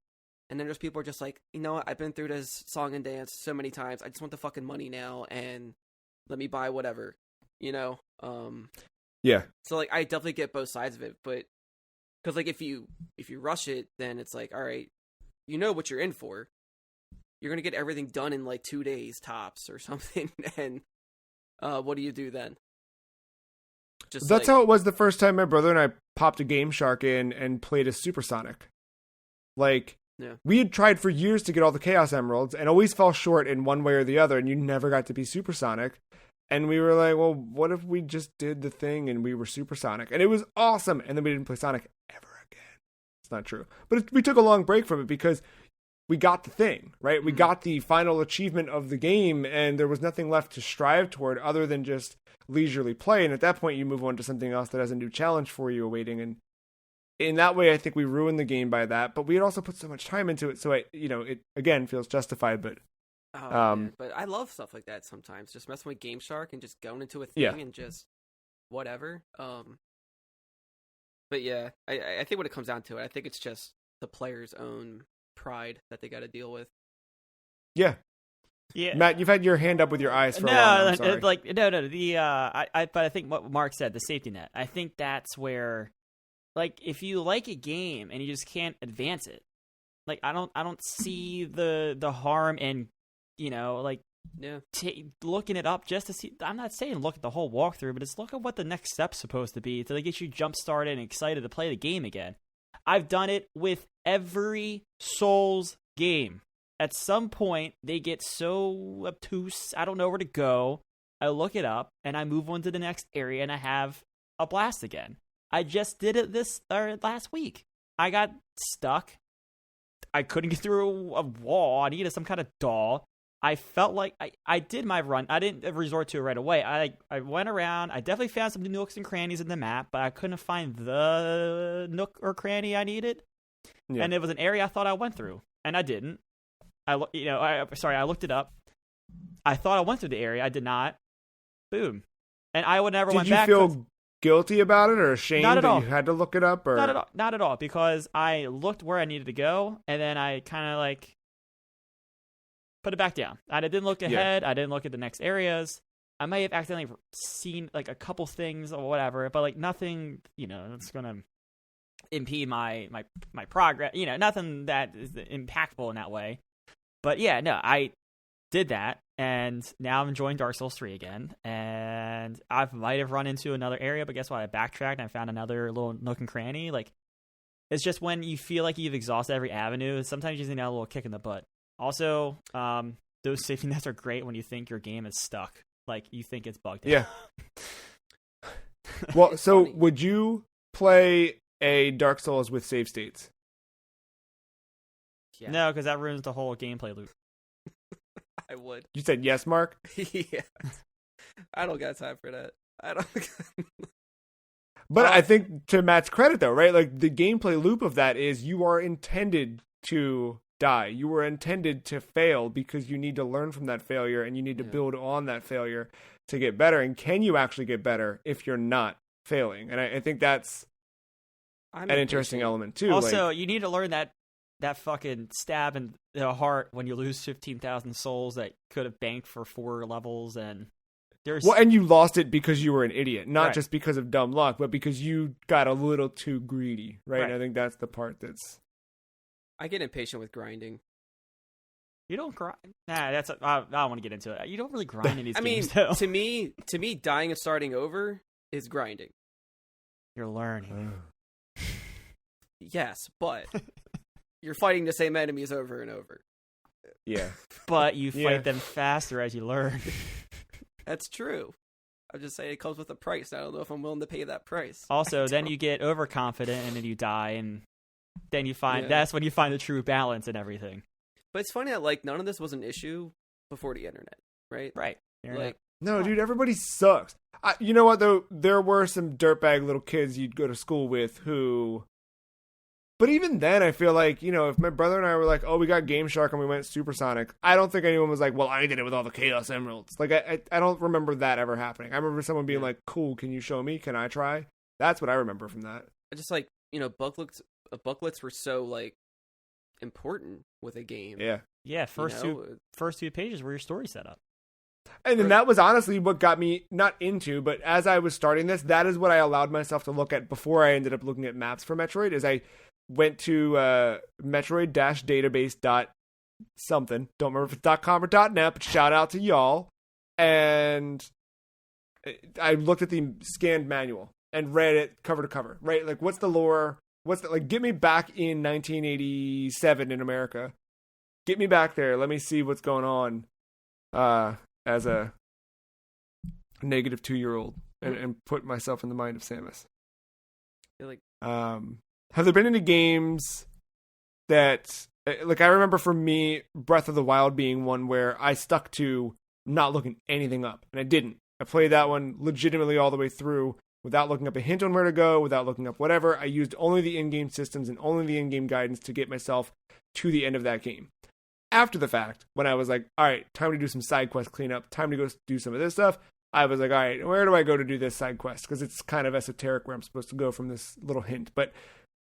And then there's people who are just like, you know what, I've been through this song and dance so many times, I just want the fucking money now, and let me buy whatever, you know? Yeah. So like, I definitely get both sides of it, but because like, if you rush it, then it's like, all right, you know what you're in for. You're gonna get everything done in like 2 days tops or something, and what do you do then? That's how it was the first time my brother and I popped a Game Shark in and played a Supersonic. Like, yeah. We had tried for years to get all the Chaos Emeralds and always fell short in one way or the other, and you never got to be Supersonic. And we were like, well, what if we just did the thing and we were Supersonic? And it was awesome. And then we didn't play Sonic ever again. It's not true. But we took a long break from it because we got the thing, right? We got the final achievement of the game, and there was nothing left to strive toward other than just leisurely play. And at that point, you move on to something else that has a new challenge for you awaiting. And in that way, I think we ruined the game by that. But we had also put so much time into it. So, it again feels justified, but... but I love stuff like that sometimes. Just messing with Game Shark and just going into a thing and just whatever. But yeah, I think when it comes down to it, I think it's just the player's own pride that they got to deal with. Yeah. Matt, you've had your hand up with your eyes for a while. I'm sorry. But I think what Mark said, the safety net. I think that's where, like, if you like a game and you just can't advance it, like, I don't see the harm in, looking it up just to see. I'm not saying look at the whole walkthrough, but it's look at what the next step's supposed to be to get you jump started and excited to play the game again. I've done it with every Souls game. At some point, they get so obtuse, I don't know where to go. I look it up, and I move on to the next area, and I have a blast again. I just did it last week. I got stuck. I couldn't get through a wall. I needed some kind of doll. I felt like I did my run. I didn't resort to it right away. I went around. I definitely found some nooks and crannies in the map, but I couldn't find the nook or cranny I needed. Yeah. And it was an area I thought I went through, and I didn't. I looked it up. I thought I went through the area. I did not. Boom. And I would never went back. Did you feel guilty about it or ashamed that all. You had to look it up? Or Not at all, because I looked where I needed to go, and then I kind of like put it back down. I didn't look ahead. I didn't look at the next areas. I may have accidentally seen like a couple things or whatever, but like nothing, that's gonna impede my progress. Nothing that is impactful in that way. But yeah, no, I did that, and now I'm enjoying Dark Souls 3 again. And I might have run into another area, but guess what? I backtracked and I found another little nook and cranny. Like, it's just when you feel like you've exhausted every avenue, sometimes you just need a little kick in the butt. Also, those safety nets are great when you think your game is stuck. Like, you think it's bugged out. Yeah. Well, so funny. Would you play a Dark Souls with save states? Yeah. No, because that ruins the whole gameplay loop. I would. You said yes, Mark? Yeah. I don't got time for that. I don't. But I think to Matt's credit, though, right? Like, the gameplay loop of that is you are intended to die. You were intended to fail because you need to learn from that failure and you need to build on that failure to get better. And can you actually get better if you're not failing? And I think that's an interesting element, too. Also, you need to learn that fucking stab in the heart when you lose 15,000 souls that could have banked for 4 levels, and and you lost it because you were an idiot, not just because of dumb luck, but because you got a little too greedy, right? And I think that's the part that's. I get impatient with grinding. You don't grind. Nah, I don't want to get into it. You don't really grind in these games. Though. To me, dying and starting over is grinding. You're learning. Yes, but. You're fighting the same enemies over and over. Yeah. But you fight them faster as you learn. That's true. I'm just saying it comes with a price. I don't know if I'm willing to pay that price. Also, then you get overconfident and then you die, and then you find that's when you find the true balance and everything. But it's funny that like none of this was an issue before the internet, right? Right. Like, no, dude, everybody sucks. You know what, though? There were some dirtbag little kids you'd go to school with who... But even then, I feel like, if my brother and I were like, oh, we got Game Shark and we went supersonic, I don't think anyone was like, well, I did it with all the Chaos Emeralds. Like, I don't remember that ever happening. I remember someone being like, cool, can you show me? Can I try? That's what I remember from that. I just like, booklets were so, like, important with a game. Yeah. Yeah, first two pages were your story setup. And then that was honestly what got me not into, but as I was starting this, that is what I allowed myself to look at before I ended up looking at maps for Metroid, is I went to Metroid-database something. Don't remember if it's .com or .net, but shout out to y'all. And I looked at the scanned manual and read it cover to cover, right? Like, what's the lore? Get me back in 1987 in America. Get me back there. Let me see what's going on as a negative 2-year-old and put myself in the mind of Samus. Have there been any games that, like, I remember for me, Breath of the Wild being one where I stuck to not looking anything up, and I didn't. I played that one legitimately all the way through without looking up a hint on where to go, without looking up whatever. I used only the in-game systems and only the in-game guidance to get myself to the end of that game. After the fact, when I was like, all right, time to do some side quest cleanup, time to go do some of this stuff, I was like, all right, where do I go to do this side quest? Because it's kind of esoteric where I'm supposed to go from this little hint. But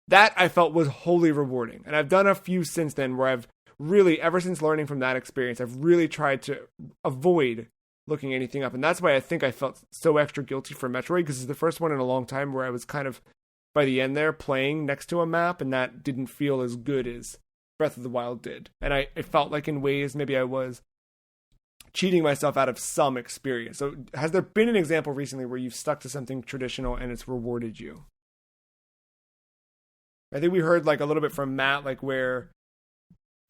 that I felt was wholly rewarding. And I've done a few since then where I've really, ever since learning from that experience, I've really tried to avoid looking anything up. And that's why I think I felt so extra guilty for Metroid, because it's the first one in a long time where I was kind of, by the end there, playing next to a map, and that didn't feel as good as Breath of the Wild did. And it felt like in ways maybe I was cheating myself out of some experience. So has there been an example recently where you've stuck to something traditional and it's rewarded you? I think we heard like a little bit from Matt, like where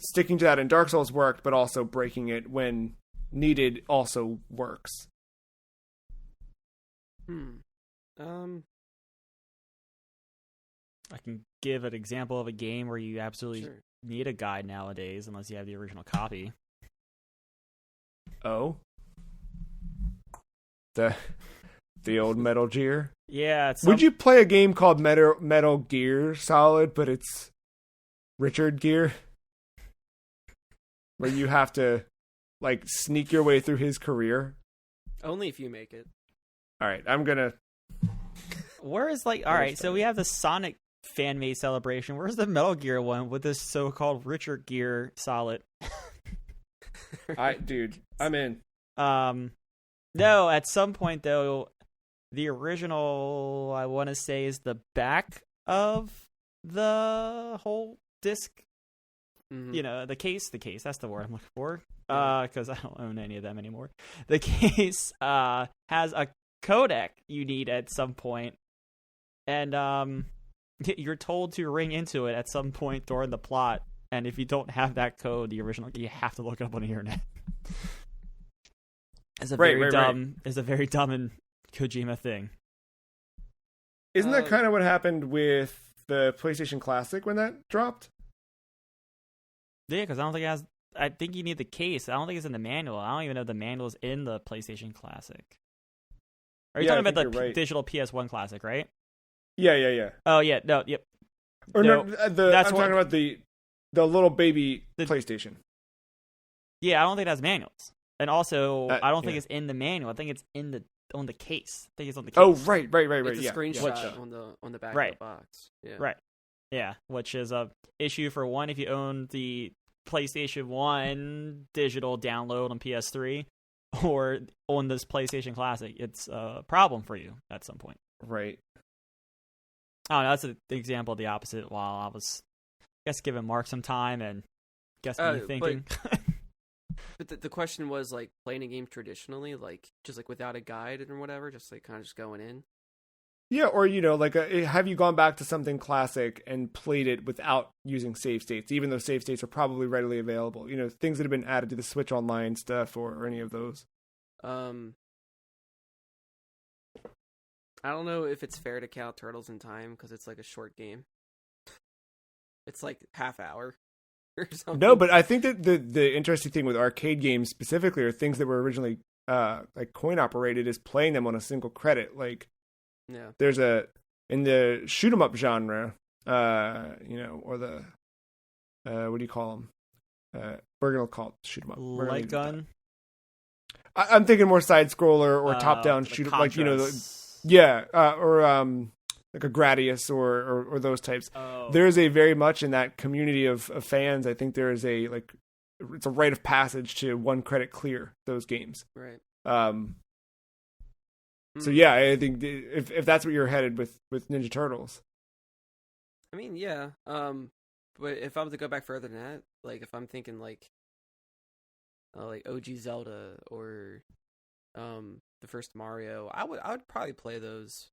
sticking to that in Dark Souls worked, but also breaking it when needed also works. I can give an example of a game where you absolutely Sure. need a guide nowadays, unless you have the original copy. Oh, the old Metal Gear. Yeah. Would you play a game called Metal Gear Solid, but it's Richard Gere, where you have to like sneak your way through his career? Only if you make it. All right, I'm gonna. Where's all right, so we have the Sonic fan made celebration. Where's the Metal Gear one with this so-called Richard Gere Solid? Dude, I'm in. No, at some point though, the original I want to say is the back of the whole disc. Mm-hmm. You know, the case. That's the word I'm looking for. Because I don't own any of them anymore. The case has a codec you need at some point, and you're told to ring into it at some point during the plot. And if you don't have that code, the original, you have to look it up on the internet. It's a very dumb. It's a very dumb and Kojima thing. Isn't that kind of what happened with the PlayStation Classic when that dropped? Yeah, because I don't think it has. I think you need the case. I don't think it's in the manual. I don't even know if the manual is in the PlayStation Classic. Are you talking about the digital PS1 Classic, right? Yeah. Oh yeah, no, yep. Or no, I'm talking about the little baby PlayStation. Yeah, I don't think it has manuals, and also I don't think it's in the manual. I think it's on the case. I think it's on the case. Oh, right. It's a screenshot on the back of the box. Yeah. Right. Yeah, which is a issue for one if you own the PlayStation 1 digital download on PS3 or on this PlayStation Classic. It's a problem for you at some point. Right. Oh, that's an example of the opposite. While I was, I guess, giving Mark some time and me thinking. But the question was like playing a game traditionally, like just like without a guide or whatever, just like kind of just going in. Yeah, or like have you gone back to something classic and played it without using save states, even though save states are probably readily available? Things that have been added to the Switch Online stuff or any of those. I don't know if it's fair to count Turtles in Time because it's like a short game. It's like half hour or something. No, but I think that the interesting thing with arcade games specifically are things that were originally like coin operated is playing them on a single credit. Like, yeah, there's in the shoot 'em up genre, or the what do you call them? We're gonna call it shoot 'em up. Light gun. I'm thinking more side scroller or top down shoot 'em, like or like a Gradius or those types. Oh. There is a very much in that community of fans. I think there is it's a rite of passage to one credit clear those games. Right. So yeah, I think if that's what you're headed with Ninja Turtles. I mean, yeah. But if I was to go back further than that, like if I'm thinking like OG Zelda or the first Mario, I would probably play those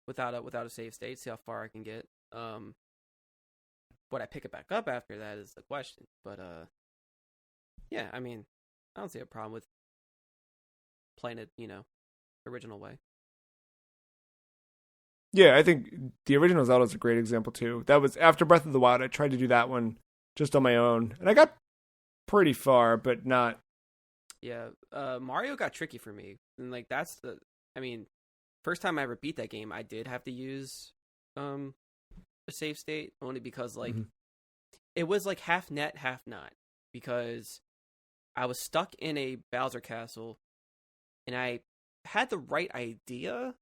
without a save state, see how far I can get. Would I pick it back up after that is the question. But yeah, I mean, I don't see a problem with playing it, original way. Yeah, I think the original Zelda is a great example too. That was after Breath of the Wild. I tried to do that one just on my own, and I got pretty far, but not. Yeah, Mario got tricky for me, and like first time I ever beat that game, I did have to use a save state only because it was like half net, half not, because I was stuck in a Bowser castle, and I had the right idea,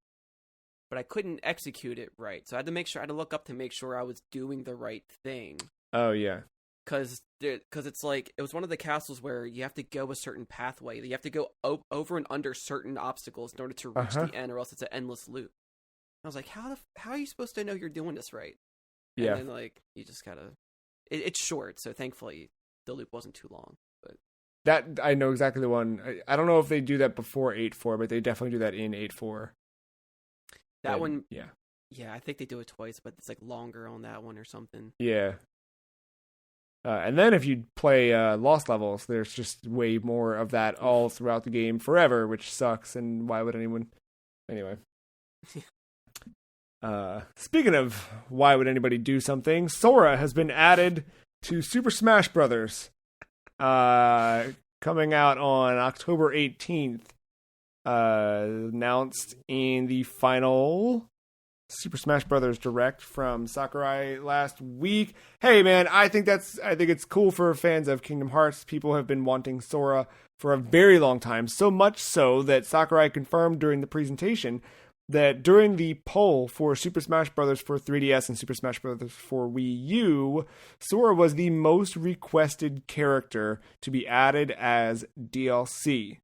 but I couldn't execute it right. So I had to look up to make sure I was doing the right thing. Oh yeah. Because it's like, it was one of the castles where you have to go a certain pathway. You have to go over and under certain obstacles in order to reach the end, or else it's an endless loop. I was like, how are you supposed to know you're doing this right? Yeah. And then you just gotta. It's short, so thankfully the loop wasn't too long. But that I know exactly the one. I don't know if they do that before 8.4, but they definitely do that in 8.4. That one, yeah. Yeah, I think they do it twice, but it's like longer on that one or something. Yeah. And then if you play Lost Levels, there's just way more of that all throughout the game forever, which sucks. And why would anyone? Anyway. Speaking of why would anybody do something, Sora has been added to Super Smash Brothers, coming out on October 18th. Announced in the final Super Smash Brothers Direct from Sakurai last week. Hey man, I think it's cool for fans of Kingdom Hearts. People have been wanting Sora for a very long time, so much so that Sakurai confirmed during the presentation that during the poll for Super Smash Bros. For 3DS and Super Smash Bros. For Wii U, Sora was the most requested character to be added as DLC.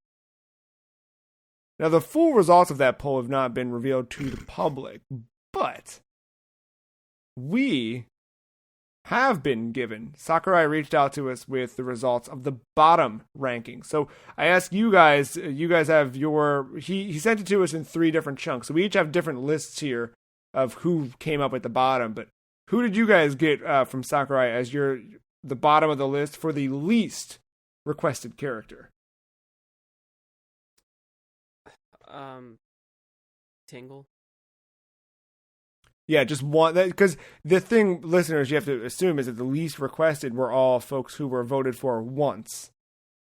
Now, the full results of that poll have not been revealed to the public, but we have been given. Sakurai reached out to us with the results of the bottom ranking. So I asked you guys have he sent it to us in 3 different chunks. So we each have different lists here of who came up at the bottom. But who did you guys get from Sakurai as the bottom of the list for the least requested character? Tingle. Yeah, just one. Because the thing, listeners, you have to assume is that the least requested were all folks who were voted for once,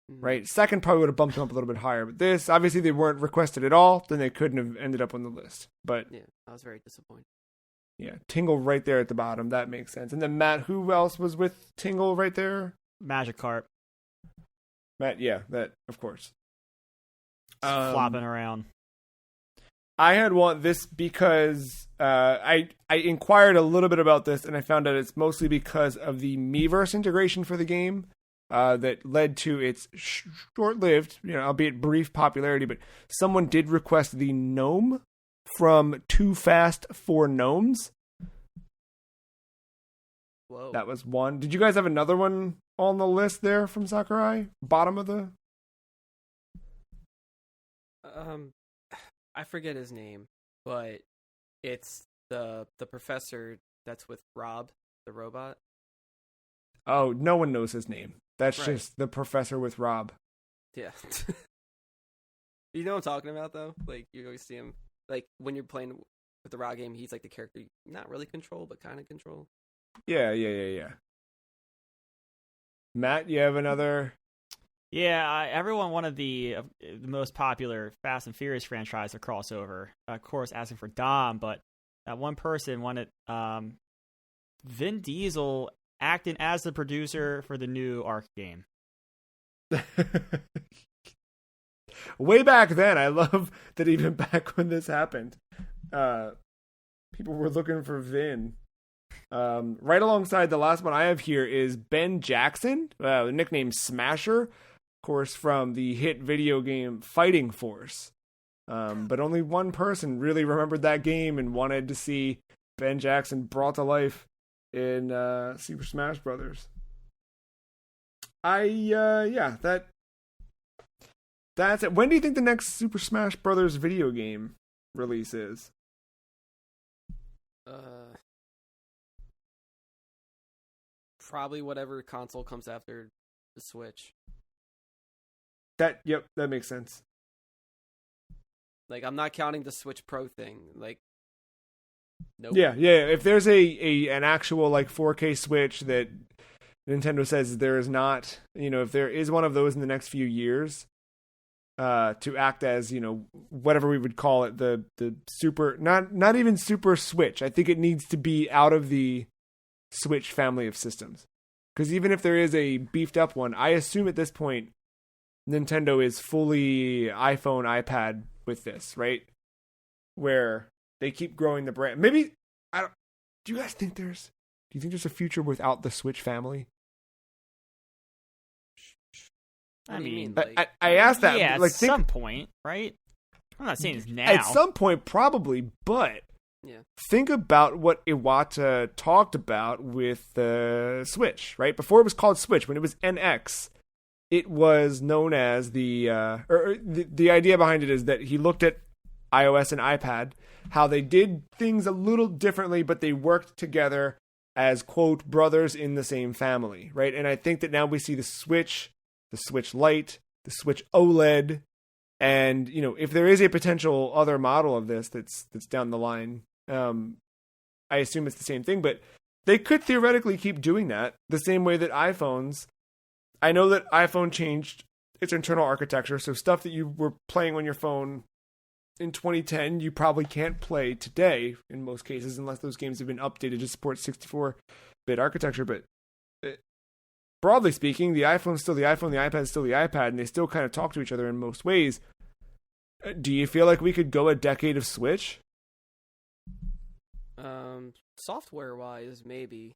right? Second probably would have bumped them up a little bit higher. But this, obviously, they weren't requested at all. Then they couldn't have ended up on the list. But yeah, I was very disappointed. Yeah, Tingle right there at the bottom. That makes sense. And then Matt, who else was with Tingle right there? Magikarp. Matt, yeah, that of course. Flopping around. I had this because I inquired a little bit about this, and I found out it's mostly because of the Miiverse integration for the game that led to its short-lived, albeit brief popularity. But someone did request the gnome from Too Fast for Gnomes. Whoa. That was one. Did you guys have another one on the list there from Sakurai? Bottom of the... I forget his name, but it's the professor that's with Rob, the robot. Oh, no one knows his name. That's right. Just the professor with Rob. Yeah. You know what I'm talking about, though? Like, you always see him, like, when you're playing with the Rob game, he's like the character you not really control, but kind of control. Yeah. Matt, you have another... Yeah, everyone wanted the most popular Fast and Furious franchise to cross over. Of course, asking for Dom, but that one person wanted Vin Diesel acting as the producer for the new Arc game. Way back then, I love that even back when this happened, people were looking for Vin. Right alongside the last one I have here is Ben Jackson, nicknamed Smasher. Course, from the hit video game Fighting Force, but only one person really remembered that game and wanted to see Ben Jackson brought to life in Super Smash Brothers. That's it. When do you think the next Super Smash Brothers video game release is? Probably whatever console comes after the Switch. That makes sense. Like, I'm not counting the Switch Pro thing. Like, nope. Yeah. If there's an actual like 4K Switch that Nintendo says there is not, if there is one of those in the next few years, to act as whatever we would call it, the super, not even Super Switch. I think it needs to be out of the Switch family of systems, because even if there is a beefed up one, I assume at this point Nintendo is fully iPhone, iPad with this, right? Where they keep growing the brand. Maybe do you guys think do you think there's a future without the Switch family? I mean, I asked that. Yeah, like, at some point, right? I'm not saying it's now. At some point, probably, but yeah. Think about what Iwata talked about with the Switch, right? Before it was called Switch, when it was NX, it was known as the idea behind it is that he looked at iOS and iPad, how they did things a little differently, but they worked together as, quote, brothers in the same family, right? And I think that now we see the Switch Lite, the Switch OLED, and if there is a potential other model of this that's down the line, I assume it's the same thing, but they could theoretically keep doing that the same way that iPhones. I know that iPhone changed its internal architecture, so stuff that you were playing on your phone in 2010, you probably can't play today in most cases, unless those games have been updated to support 64-bit architecture. But broadly speaking, the iPhone's still the iPhone, the iPad's still the iPad, and they still kind of talk to each other in most ways. Do you feel like we could go a decade of Switch? Software wise, maybe.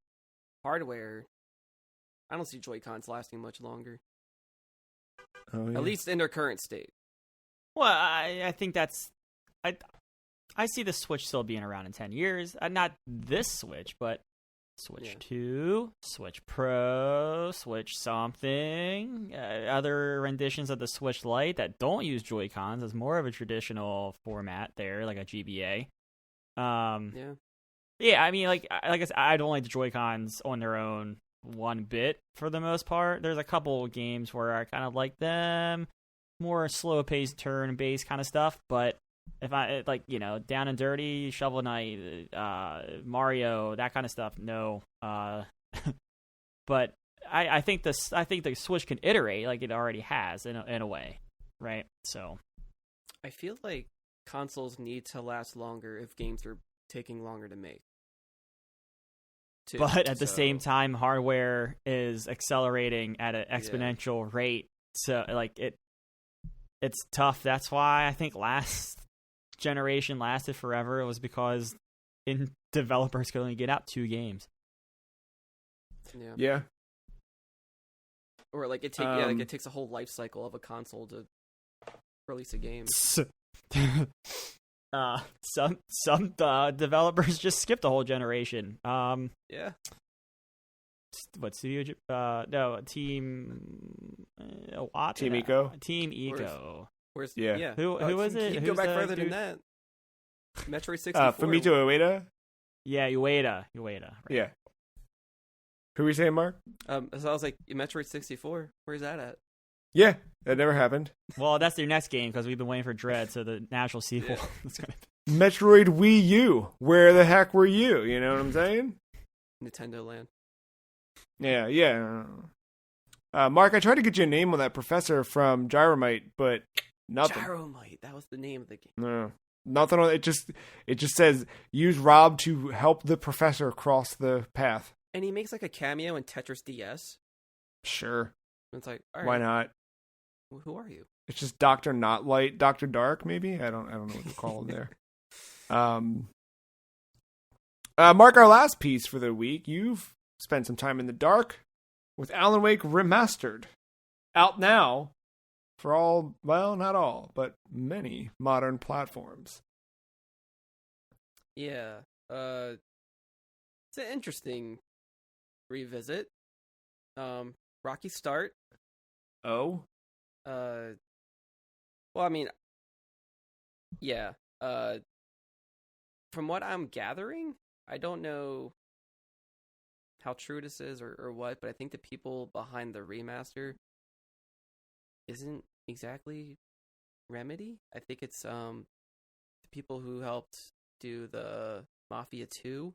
Hardware, I don't see Joy-Cons lasting much longer. Oh, yeah. At least in their current state. Well, I think that's I see the Switch still being around in 10 years. Not this Switch, but Switch 2, Switch Pro, Switch something, other renditions of the Switch Lite that don't use Joy-Cons as more of a traditional format there, like a GBA. Yeah, I mean, like I said, I don't like the Joy-Cons on their own one bit for the most part. There's a couple of games where I kind of like them, more slow-paced, turn-based kind of stuff, but if I, like, you know, Down and Dirty, Shovel Knight, Mario, that kind of stuff, no. But I think the Switch can iterate like it already has in a way, right? So I feel like consoles need to last longer if games are taking longer to make. But at the same time, hardware is accelerating at an exponential rate. So, like, it's tough. That's why I think last generation lasted forever. It was because developers could only get out 2 games. Yeah. Or like it takes a whole life cycle of a console to release a game. Some developers just skipped a whole generation. Yeah. What studio? No, Team. Team Eco. Team Eco. Where's yeah? Who was it? You go back further than that. Metroid 64. Fumito Ueda. Yeah, Ueda. Right. Yeah. Who were you saying, Mark? So I was like, Metroid 64. Where's that at? Yeah, that never happened. Well, that's their next game because we've been waiting for Dread, so the natural sequel. Yeah. Metroid Wii U. Where the heck were you? You know what I'm saying? Nintendo Land. Yeah. Mark, I tried to get you a name on that professor from Gyromite, but nothing. Gyromite. That was the name of the game. No, nothing on it. Just says use Rob to help the professor cross the path. And he makes like a cameo in Tetris DS. Sure. It's like, all right, why not? Who are you? It's just Dr. Not Light, Dr. Dark, maybe? I don't know what to call him there. Mark, our last piece for the week. You've spent some time in the dark with Alan Wake Remastered. Out now for all, well, not all, but many modern platforms. Yeah. It's an interesting revisit. Rocky start. Oh? Well, I mean, yeah. From what I'm gathering, I don't know how true this is or what, but I think the people behind the remaster isn't exactly Remedy. I think it's the people who helped do the Mafia 2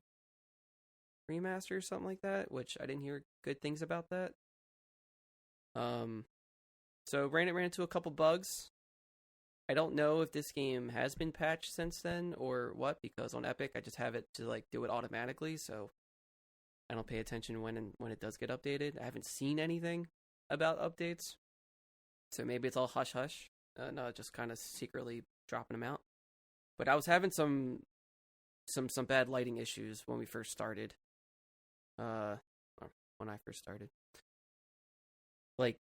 remaster or something like that, which I didn't hear good things about that. So ran into a couple bugs. I don't know if this game has been patched since then or what, because on Epic I just have it to like do it automatically, so I don't pay attention when it does get updated. I haven't seen anything about updates, so maybe it's all hush hush. No, just kind of secretly dropping them out. But I was having some bad lighting issues when we first started. When I first started, like,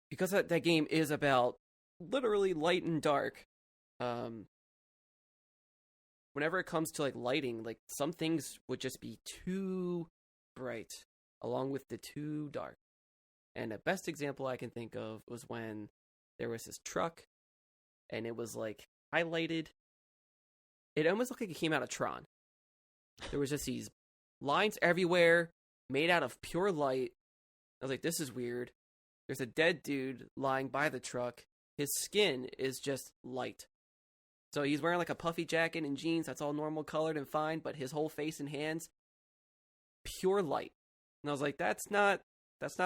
because that game is about literally light and dark. Whenever it comes to like lighting, like some things would just be too bright, along with the too dark. And the best example I can think of was when there was this truck, and it was like highlighted. It almost looked like it came out of Tron. There was just these lines everywhere, made out of pure light. I was like, this is weird. There's a dead dude lying by the truck. His skin is just light. So he's wearing like a puffy jacket and jeans. That's all normal colored and fine. But his whole face and hands, pure light. And I was like, that's not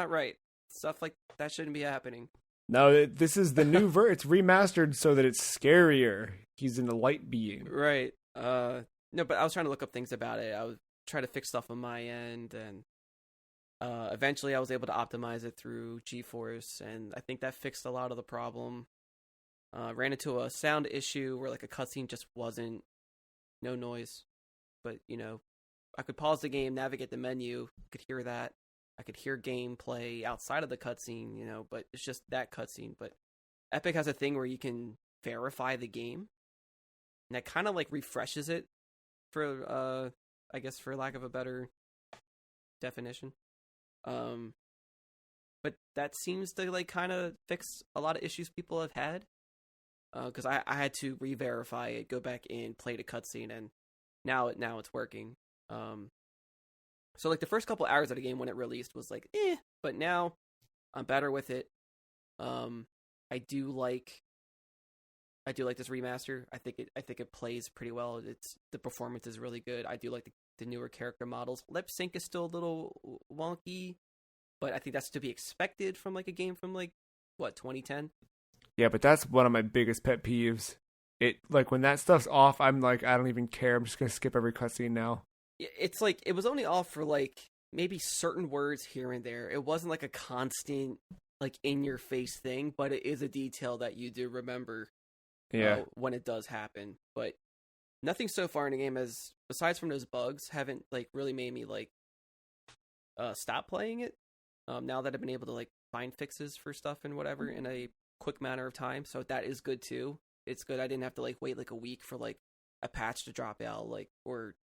right. Stuff like that shouldn't be happening. No, this is the new It's remastered so that it's scarier. He's in a light being. Right. No, but I was trying to look up things about it. I was trying to fix stuff on my end, and eventually I was able to optimize it through GeForce, and I think that fixed a lot of the problem. Ran into a sound issue where like a cutscene just wasn't no noise, but I could pause the game, navigate the menu, could hear that. I could hear gameplay outside of the cutscene, but it's just that cutscene. But Epic has a thing where you can verify the game, and that kind of like refreshes it for, I guess, for lack of a better definition. But that seems to like kind of fix a lot of issues people have had. Because I had to re-verify it, go back in, play the cutscene, and now it's working. So like the first couple hours of the game when it released was like, but now I'm better with it. I do like this remaster. I think it plays pretty well. The performance is really good. I do like the newer character models. Lip sync is still a little wonky, but I think that's to be expected from like a game from like 2010. Yeah, but that's one of my biggest pet peeves. It like when that stuff's off, I'm like, I don't even care. I'm just gonna skip every cutscene now. It's like it was only off for like maybe certain words here and there. It wasn't like a constant like in your face thing, but it is a detail that you do remember. Yeah. When it does happen, but nothing so far in the game has, besides from those bugs, haven't like really made me like stop playing it. Now that I've been able to like find fixes for stuff and whatever in a quick manner of time, so that is good too. It's good I didn't have to like wait like a week for like a patch to drop out, like, or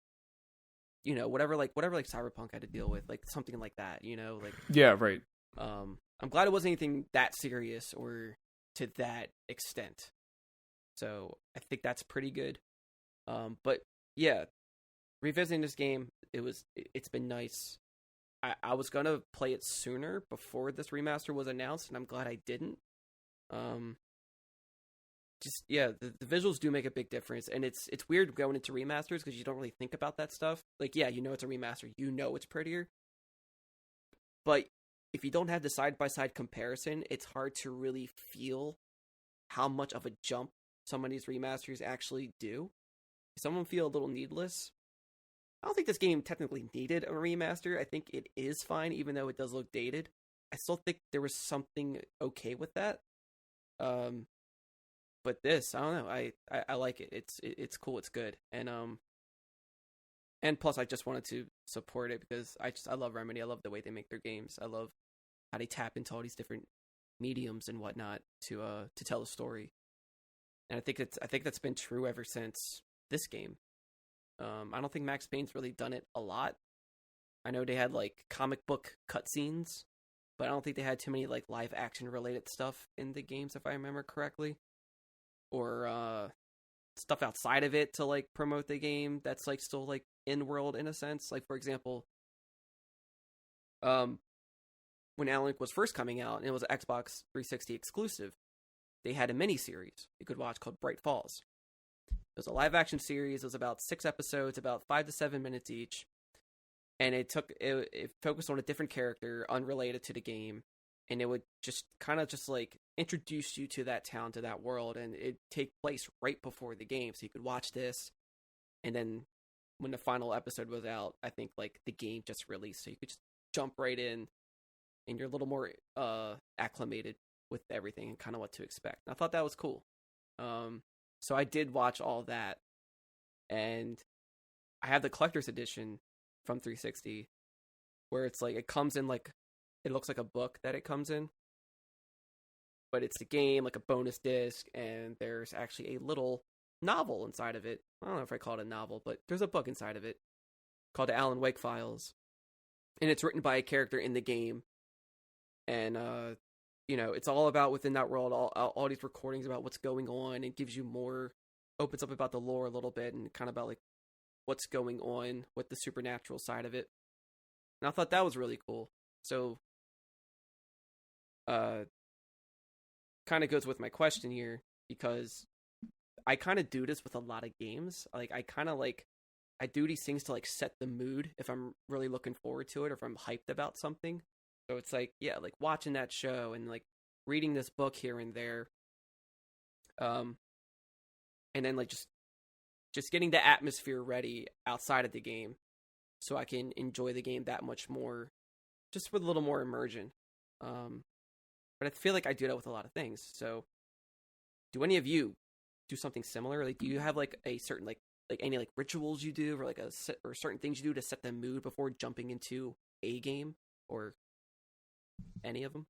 whatever Cyberpunk had to deal with, like something like that, like yeah, right. I'm glad it wasn't anything that serious or to that extent, so I think that's pretty good. But yeah, revisiting this game, it's been nice. I was gonna play it sooner before this remaster was announced, and I'm glad I didn't. The visuals do make a big difference, and it's weird going into remasters because you don't really think about that stuff. Like, yeah, it's a remaster, it's prettier, but if you don't have the side-by-side comparison, it's hard to really feel how much of a jump some of these remasters actually do. Some of them feel a little needless. I don't think this game technically needed a remaster. I think it is fine, even though it does look dated. I still think there was something okay with that. But this, I don't know. I like it. It's cool. It's good. And plus I just wanted to support it because I love Remedy. I love the way they make their games. I love how they tap into all these different mediums and whatnot to tell a story. And I think that's been true ever since this game. I don't think Max Payne's really done it a lot. I know they had like comic book cutscenes, but I don't think they had too many like live action related stuff in the games, if I remember correctly. Or stuff outside of it to like promote the game that's like still like in world in a sense. Like, for example, when Alan Wake was first coming out and it was an Xbox 360 exclusive, they had a mini series you could watch called Bright Falls. It was a live action series. It was about 6 episodes, about 5 to 7 minutes each, and it focused on a different character unrelated to the game, and it would just kind of just like introduce you to that town, to that world, and it'd take place right before the game, so you could watch this, and then when the final episode was out, I think like the game just released, so you could just jump right in, and you're a little more acclimated with everything and kind of what to expect. And I thought that was cool. So I did watch all that, and I have the collector's edition from 360, where it's like it comes in like it looks like a book that it comes in, but it's the game, like a bonus disc, and there's actually a little novel inside of it. I don't know if I call it a novel, but there's a book inside of it called the Alan Wake Files, and it's written by a character in the game, and it's all about within that world, all these recordings about what's going on. It gives you more, opens up about the lore a little bit and kind of about like what's going on with the supernatural side of it. And I thought that was really cool. So, kind of goes with my question here, because I kind of do this with a lot of games. Like I do these things to like set the mood if I'm really looking forward to it or if I'm hyped about something. So it's like, yeah, like watching that show and like reading this book here and there. And then like just getting the atmosphere ready outside of the game so I can enjoy the game that much more, just with a little more immersion. But I feel like I do that with a lot of things. So do any of you do something similar? Like, do you have like a certain like any like rituals you do, or like or certain things you do to set the mood before jumping into a game, or any of them?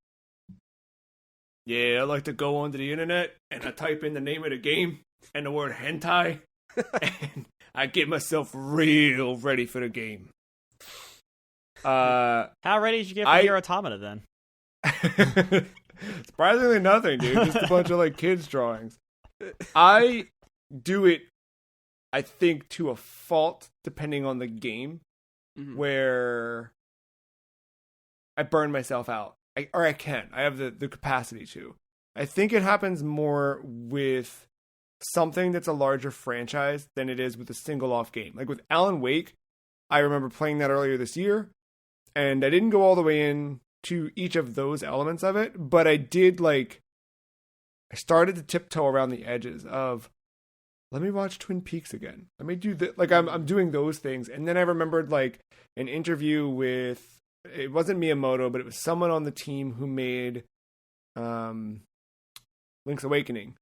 Yeah, I like to go onto the internet and I type in the name of the game and the word hentai, and I get myself real ready for the game. How ready did you get for your Automata then? Surprisingly nothing, dude. Just a bunch of like kids drawings. I do it, I think, to a fault depending on the game, where I burn myself out. I can. I have the capacity to. I think it happens more with something that's a larger franchise than it is with a single off game. Like with Alan Wake, I remember playing that earlier this year, and I didn't go all the way in to each of those elements of it, but I did I started to tiptoe around the edges of, let me watch Twin Peaks again. Let me do that. Like I'm doing those things. And then I remembered like an interview with, it wasn't Miyamoto, but it was someone on the team who made Link's Awakening,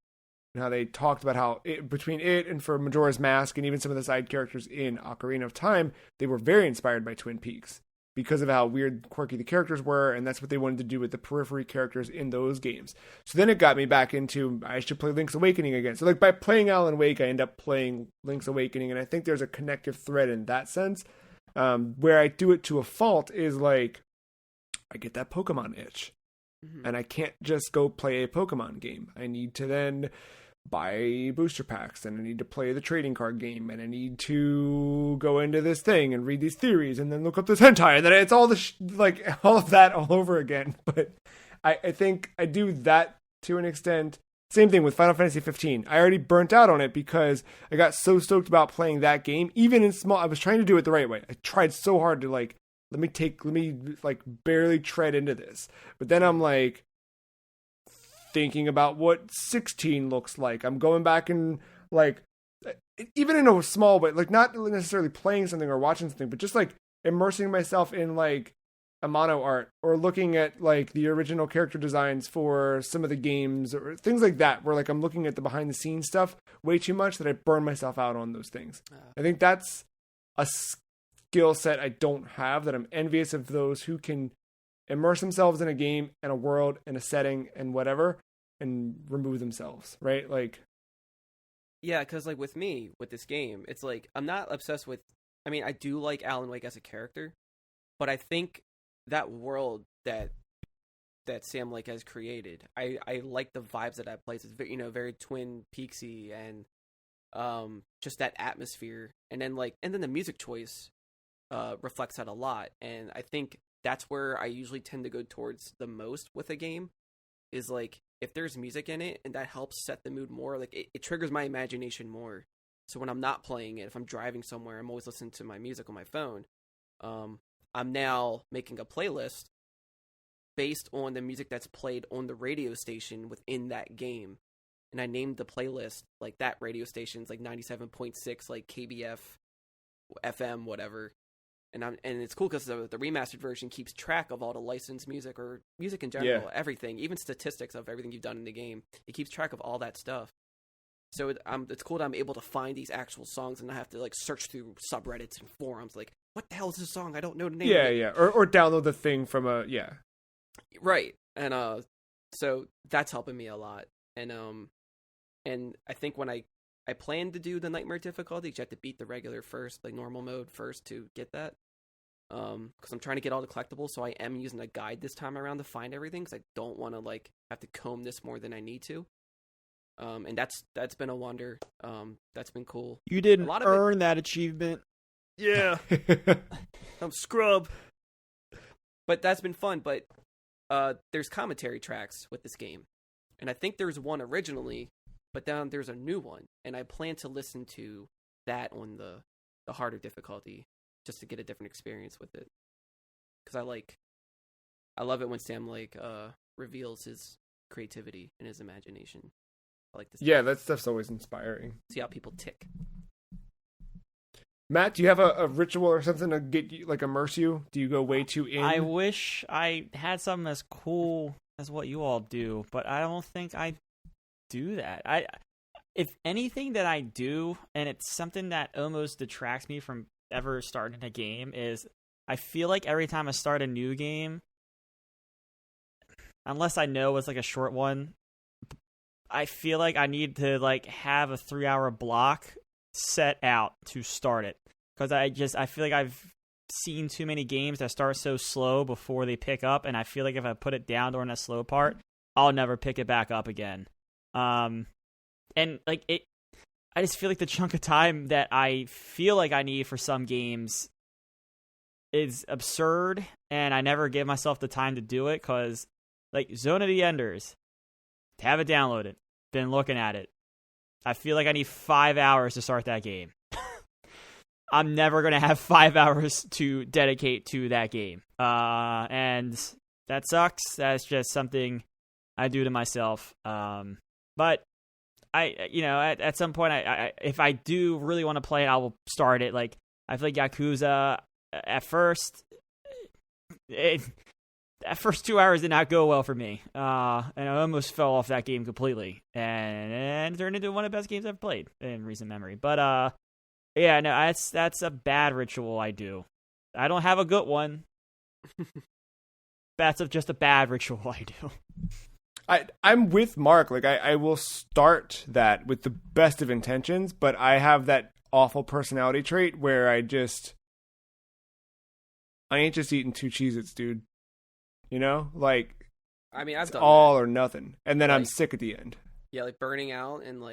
and how they talked about how between it and for Majora's Mask and even some of the side characters in Ocarina of Time, they were very inspired by Twin Peaks because of how weird, quirky the characters were, and that's what they wanted to do with the periphery characters in those games. So then it got me back into, I should play Link's Awakening again. So like by playing Alan Wake, I end up playing Link's Awakening, and I think there's a connective thread in that sense. Where I do it to a fault is like, I get that Pokemon itch, and I can't just go play a Pokemon game. I need to then buy booster packs, and I need to play the trading card game, and I need to go into this thing and read these theories, and then look up this hentai, and then it's all all of that all over again. But I think I do that to an extent. Same thing with Final Fantasy 15. I already burnt out on it because I got so stoked about playing that game, even in small. I was trying to do it the right way. I tried so hard to let me barely tread into this, but then I'm like thinking about what 16 looks like. I'm going back and like, even in a small way, like not necessarily playing something or watching something, but just like immersing myself in like Amano art, or looking at like the original character designs for some of the games or things like that, where like I'm looking at the behind the scenes stuff way too much that I burn myself out on those things. I think that's a skill set I don't have, that I'm envious of those who can immerse themselves in a game and a world and a setting and whatever, and remove themselves, right? Like, yeah, because like with me, with this game, it's like, I'm not obsessed with, I mean, I do like Alan Wake as a character, but I think that world that Sam Lake has created, I like the vibes of that place. It's very, very Twin Peaksy, and just that atmosphere, and then the music choice reflects that a lot. And I think that's where I usually tend to go towards the most with a game, is like if there's music in it and that helps set the mood more, like it triggers my imagination more. So when I'm not playing it, if I'm driving somewhere, I'm always listening to my music on my phone. I'm now making a playlist based on the music that's played on the radio station within that game. And I named the playlist like that radio station's like 97.6, like KBF, FM, whatever. And it's cool because the remastered version keeps track of all the licensed music, or music in general, everything, even statistics of everything you've done in the game. It keeps track of all that stuff. So it's cool that I'm able to find these actual songs and not have to like search through subreddits and forums. Like, what the hell is this song? I don't know the name. Yeah, of it. yeah, or download the thing from right. And so that's helping me a lot. And I think when I plan to do the nightmare difficulty, you have to beat the regular first, like normal mode first to get that. Because I'm trying to get all the collectibles, so I am using a guide this time around to find everything, because I don't want to like have to comb this more than I need to. And that's been a wonder. That's been cool. You didn't earn that achievement. Yeah. I'm scrub. But that's been fun. But there's commentary tracks with this game. And I think there's one originally but then there's a new one, and I plan to listen to that on the harder difficulty just to get a different experience with it. Because I love it when Sam reveals his creativity and his imagination. I like this. Yeah, that stuff's always inspiring. See how people tick. Matt, do you have a ritual or something to get you, immerse you? Do you go way too in? I wish I had something as cool as what you all do, but I don't think I do that. If anything that I do, and it's something that almost detracts me from ever starting a game, is I feel like every time I start a new game, unless I know it's a short one, I feel like I need to have a 3-hour block set out to start it. Because I feel like I've seen too many games that start so slow before they pick up, and I feel like if I put it down during that slow part, I'll never pick it back up again. And I just feel like the chunk of time that I feel like I need for some games is absurd, and I never give myself the time to do it, because Zone of the Enders, have it downloaded, been looking at it. I feel like I need 5 hours to start that game. I'm never going to have 5 hours to dedicate to that game. And that sucks. That's just something I do to myself. But at some point, if I do really want to play it, I will start it. I feel like Yakuza at first, that first 2 hours did not go well for me. And I almost fell off that game completely. And it turned into one of the best games I've played in recent memory. But, yeah, no, that's a bad ritual I do. I don't have a good one. That's just a bad ritual I do. I'm with Mark. I will start that with the best of intentions, but I have that awful personality trait where I ain't just eating 2 Cheez-Its, dude. You know? I mean, I've done all that. Or nothing. And then I'm sick at the end. Yeah, burning out and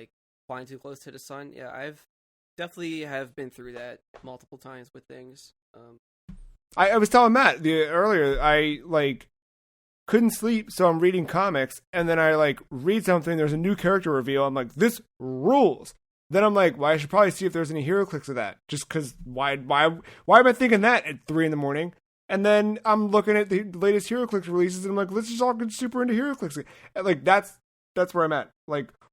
flying too close to the sun. Yeah, I've definitely have been through that multiple times with things. I was telling Matt earlier, I couldn't sleep, so I'm reading comics, and then I read something, there's a new character reveal, I'm like, this rules. Then I'm like, well, I should probably see if there's any hero clicks of that, just because why am I thinking that at 3 a.m? And then I'm looking at the latest hero clicks releases, and I'm like, let's just all get super into hero clicks. That's where I'm at.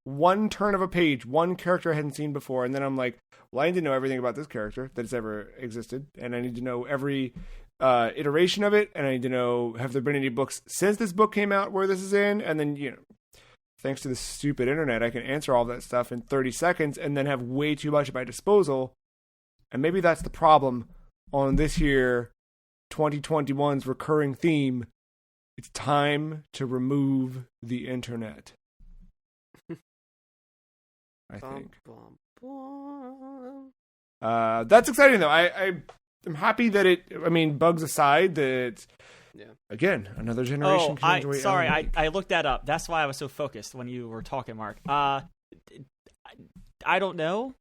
One turn of a page, one character I hadn't seen before, and then I'm like, well, I need to know everything about this character that's ever existed, and I need to know every iteration of it, and I need to know, have there been any books since this book came out where this is in? And then, thanks to the stupid internet, I can answer all that stuff in 30 seconds and then have way too much at my disposal. And maybe that's the problem on this year 2021's recurring theme. It's time to remove the internet. I think. That's exciting, though. I'm happy that bugs aside, that, again, another generation can enjoy it. Sorry, I looked that up. That's why I was so focused when you were talking, Mark. I don't know.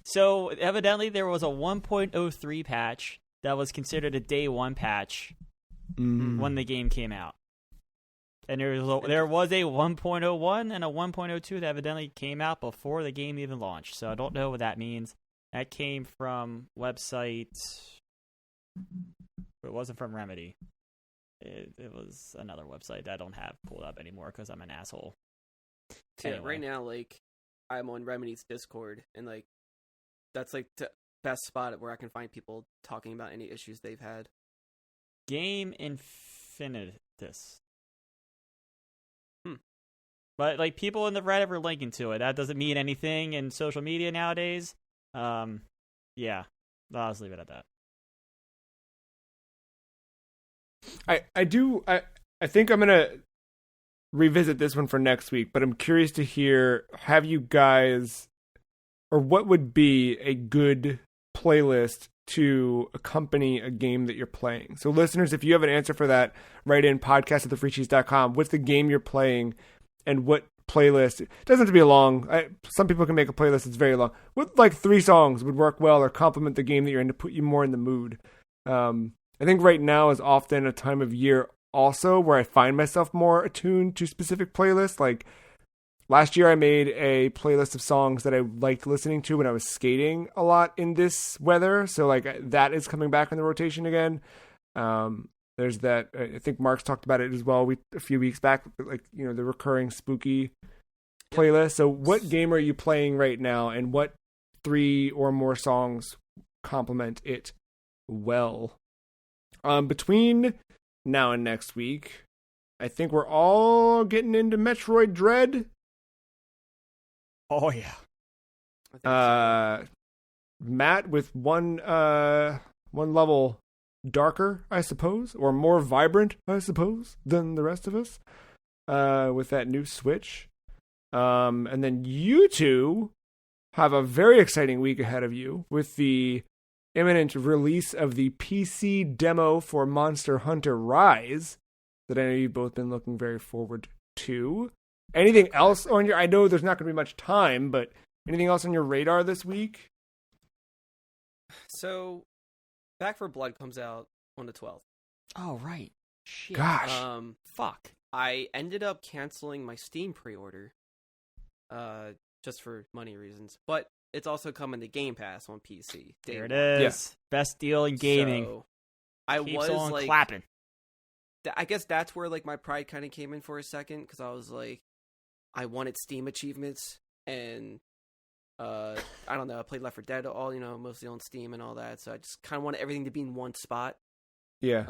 So, evidently, there was a 1.03 patch that was considered a day one patch when the game came out. And there was a 1.01 and a 1.02 that evidently came out before the game even launched. So I don't know what that means. That came from website. It wasn't from Remedy. It was another website that I don't have pulled up anymore because I'm an asshole. Yeah, right now, I'm on Remedy's Discord, and that's the best spot where I can find people talking about any issues they've had. Game Infinitus. But people in the Reddit are linking to it. That doesn't mean anything in social media nowadays. Yeah, I'll just leave it at that. I think I'm gonna revisit this one for next week, but I'm curious to hear, have you guys, or what would be a good playlist to accompany a game that you're playing? So listeners, if you have an answer for that, write in podcast@thefreecheese.com. What's the game you're playing? And what playlist? It doesn't have to be long. Some people can make a playlist that's very long. With 3 songs would work well or complement the game that you're in to put you more in the mood. I think right now is often a time of year also where I find myself more attuned to specific playlists. Last year I made a playlist of songs that I liked listening to when I was skating a lot in this weather. So like that is coming back in the rotation again. There's that. I think Mark's talked about it as well. A few weeks back, like the recurring spooky playlist. So what game are you playing right now, and what 3 or more songs complement it well? Between now and next week, I think we're all getting into Metroid Dread. Oh yeah. Matt with one level darker, I suppose, or more vibrant, I suppose, than the rest of us, with that new Switch. And then you two have a very exciting week ahead of you with the imminent release of the PC demo for Monster Hunter Rise that I know you've both been looking very forward to. Anything else on your... I know there's not going to be much time, but anything else on your radar this week? So, Back 4 Blood comes out on the 12th. Oh, right. Shit. Gosh. Fuck. I ended up canceling my Steam pre-order, just for money reasons. But it's also coming to Game Pass on PC. There it is. Yeah. Best deal in gaming. So, I Keeps was on like... clapping. I guess that's where like my pride kind of came in for a second, because I was like, I wanted Steam achievements, and I don't know, I played Left 4 Dead all, mostly on Steam and all that, so I just kind of wanted everything to be in one spot. Yeah.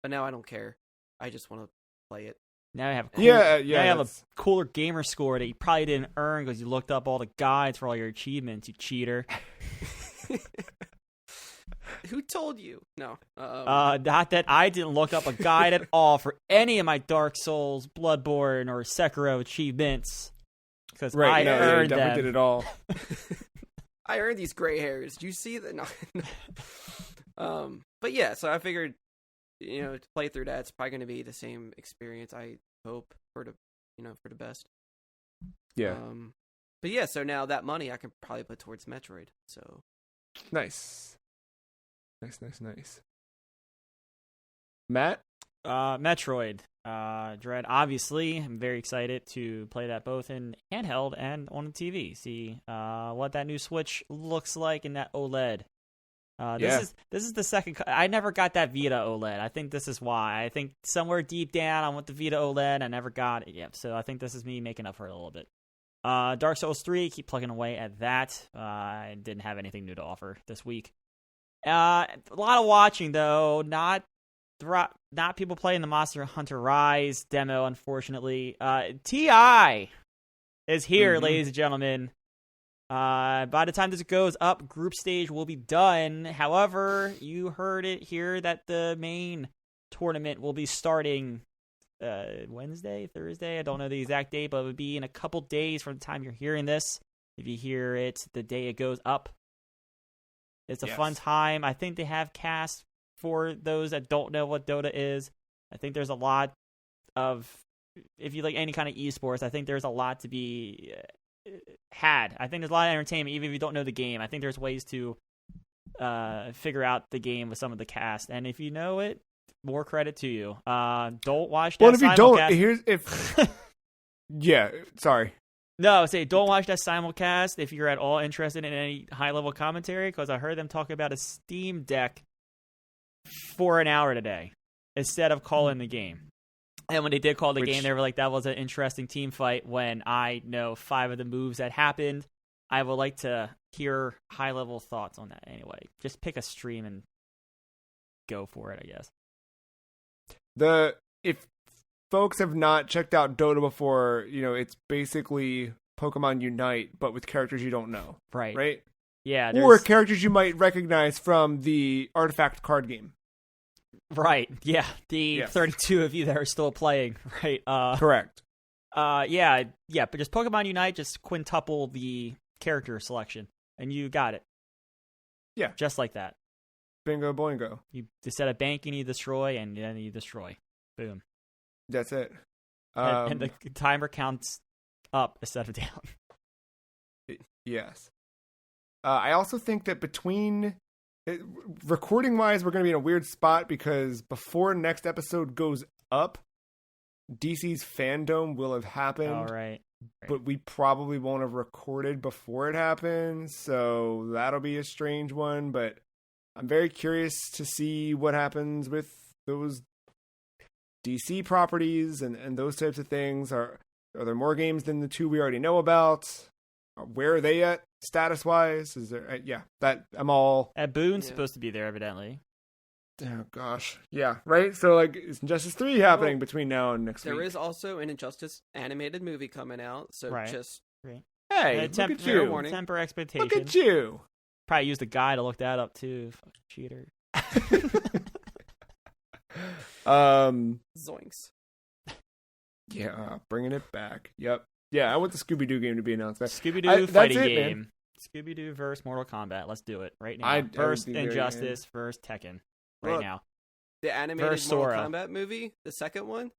But now I don't care. I just want to play it. Now you have now you have a cooler gamer score that you probably didn't earn because you looked up all the guides for all your achievements, you cheater. Who told you? No. Not that I didn't look up a guide at all for any of my Dark Souls, Bloodborne, or Sekiro achievements. Because I earned them. Definitely did it all. I earned these gray hairs. Do you see that? No. But yeah, so I figured, to play through that, it's probably going to be the same experience. I hope for the best. Yeah. But yeah, so now that money I can probably put towards Metroid. So nice. Nice. Matt? Metroid Dread. Obviously, I'm very excited to play that both in handheld and on the TV. See what that new Switch looks like in that OLED. This is the second. I never got that Vita OLED. I think this is why. I think somewhere deep down I want the Vita OLED. I never got it yet. So I think this is me making up for it a little bit. Dark Souls 3, keep plugging away at that. I didn't have anything new to offer this week. A lot of watching though, not people playing the Monster Hunter Rise demo, unfortunately. TI is here, ladies and gentlemen. By the time this goes up, group stage will be done. However, you heard it here that the main tournament will be starting Wednesday, Thursday. I don't know the exact date, but it would be in a couple days from the time you're hearing this. If you hear it the day it goes up. It's a fun time. I think they have cast for those that don't know what Dota is. I think there's a lot of, if you like any kind of esports, I think there's a lot to be had. I think there's a lot of entertainment, even if you don't know the game. I think there's ways to figure out the game with some of the cast. And if you know it, more credit to you. Don't watch that. Well, if you don't, simulcast. Yeah, sorry. No, don't watch that simulcast if you're at all interested in any high-level commentary, because I heard them talk about a Steam Deck for an hour today instead of calling the game. And when they did call the game, they were like, that was an interesting team fight when I know 5 of the moves that happened. I would like to hear high-level thoughts on that anyway. Just pick a stream and go for it, I guess. If folks have not checked out Dota before, it's basically Pokemon Unite, but with characters you don't know. Right? Yeah. Or characters you might recognize from the Artifact card game. Right. Yeah. The 32 of you that are still playing. Right. Correct. Yeah. But just Pokemon Unite, just quintuple the character selection, and you got it. Yeah. Just like that. Bingo boingo. You set a bank, you need to destroy, and then you destroy. Boom. That's it. And the timer counts up instead of down. Yes. I also think that recording-wise, we're going to be in a weird spot because before next episode goes up, DC's Fandom will have happened. All right. but we probably won't have recorded before it happens, so that'll be a strange one. But I'm very curious to see what happens with those DC properties and those types of things. Are there more games than the 2 we already know about? Where are they at status-wise? Is there? That I'm all... Ed Boon's supposed to be there, evidently. Oh, gosh. Yeah, right? So, like, is Injustice 3 happening between now and next week? There is also an Injustice animated movie coming out, so just... Right. Hey, look at you. Warning. Temper expectations. Look at you. Probably used a guy to look that up, too. Fucking cheater. Zoinks. Yeah, bringing it back. Yep. Yeah, I want the Scooby-Doo game to be announced. Scooby-Doo fighting game. Man. Scooby-Doo versus Mortal Kombat. Let's do it right now. First Injustice versus Tekken. Right now. The animated Mortal Kombat movie, the second one,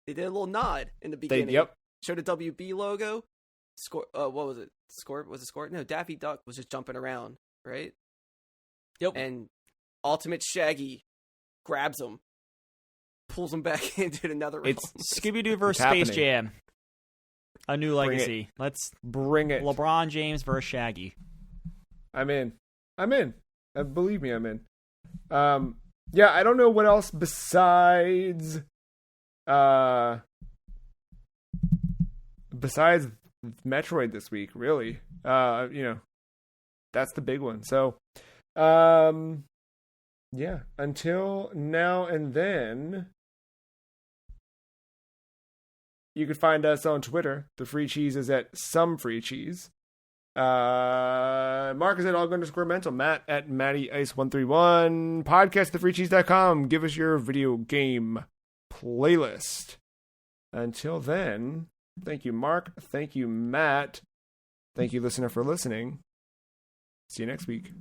they did a little nod in the beginning. Showed a WB logo. What was it? Was it Squirt? No, Daffy Duck was just jumping around, right? Yep. And Ultimate Shaggy grabs him, pulls him back into another room. It's Scooby-Doo versus Space Jam. A new legacy. Let's bring it. LeBron James versus Shaggy. I'm in. Believe me, I'm in. Yeah, I don't know what else besides Metroid this week, really. That's the big one. So, yeah, until now and then, you can find us on Twitter. The Free Cheese is at Some Free Cheese. Mark is at _mental. Matt at MattyIce131. Podcast at thefreecheese.com. Give us your video game playlist. Until then, thank you, Mark. Thank you, Matt. Thank you, listener, for listening. See you next week.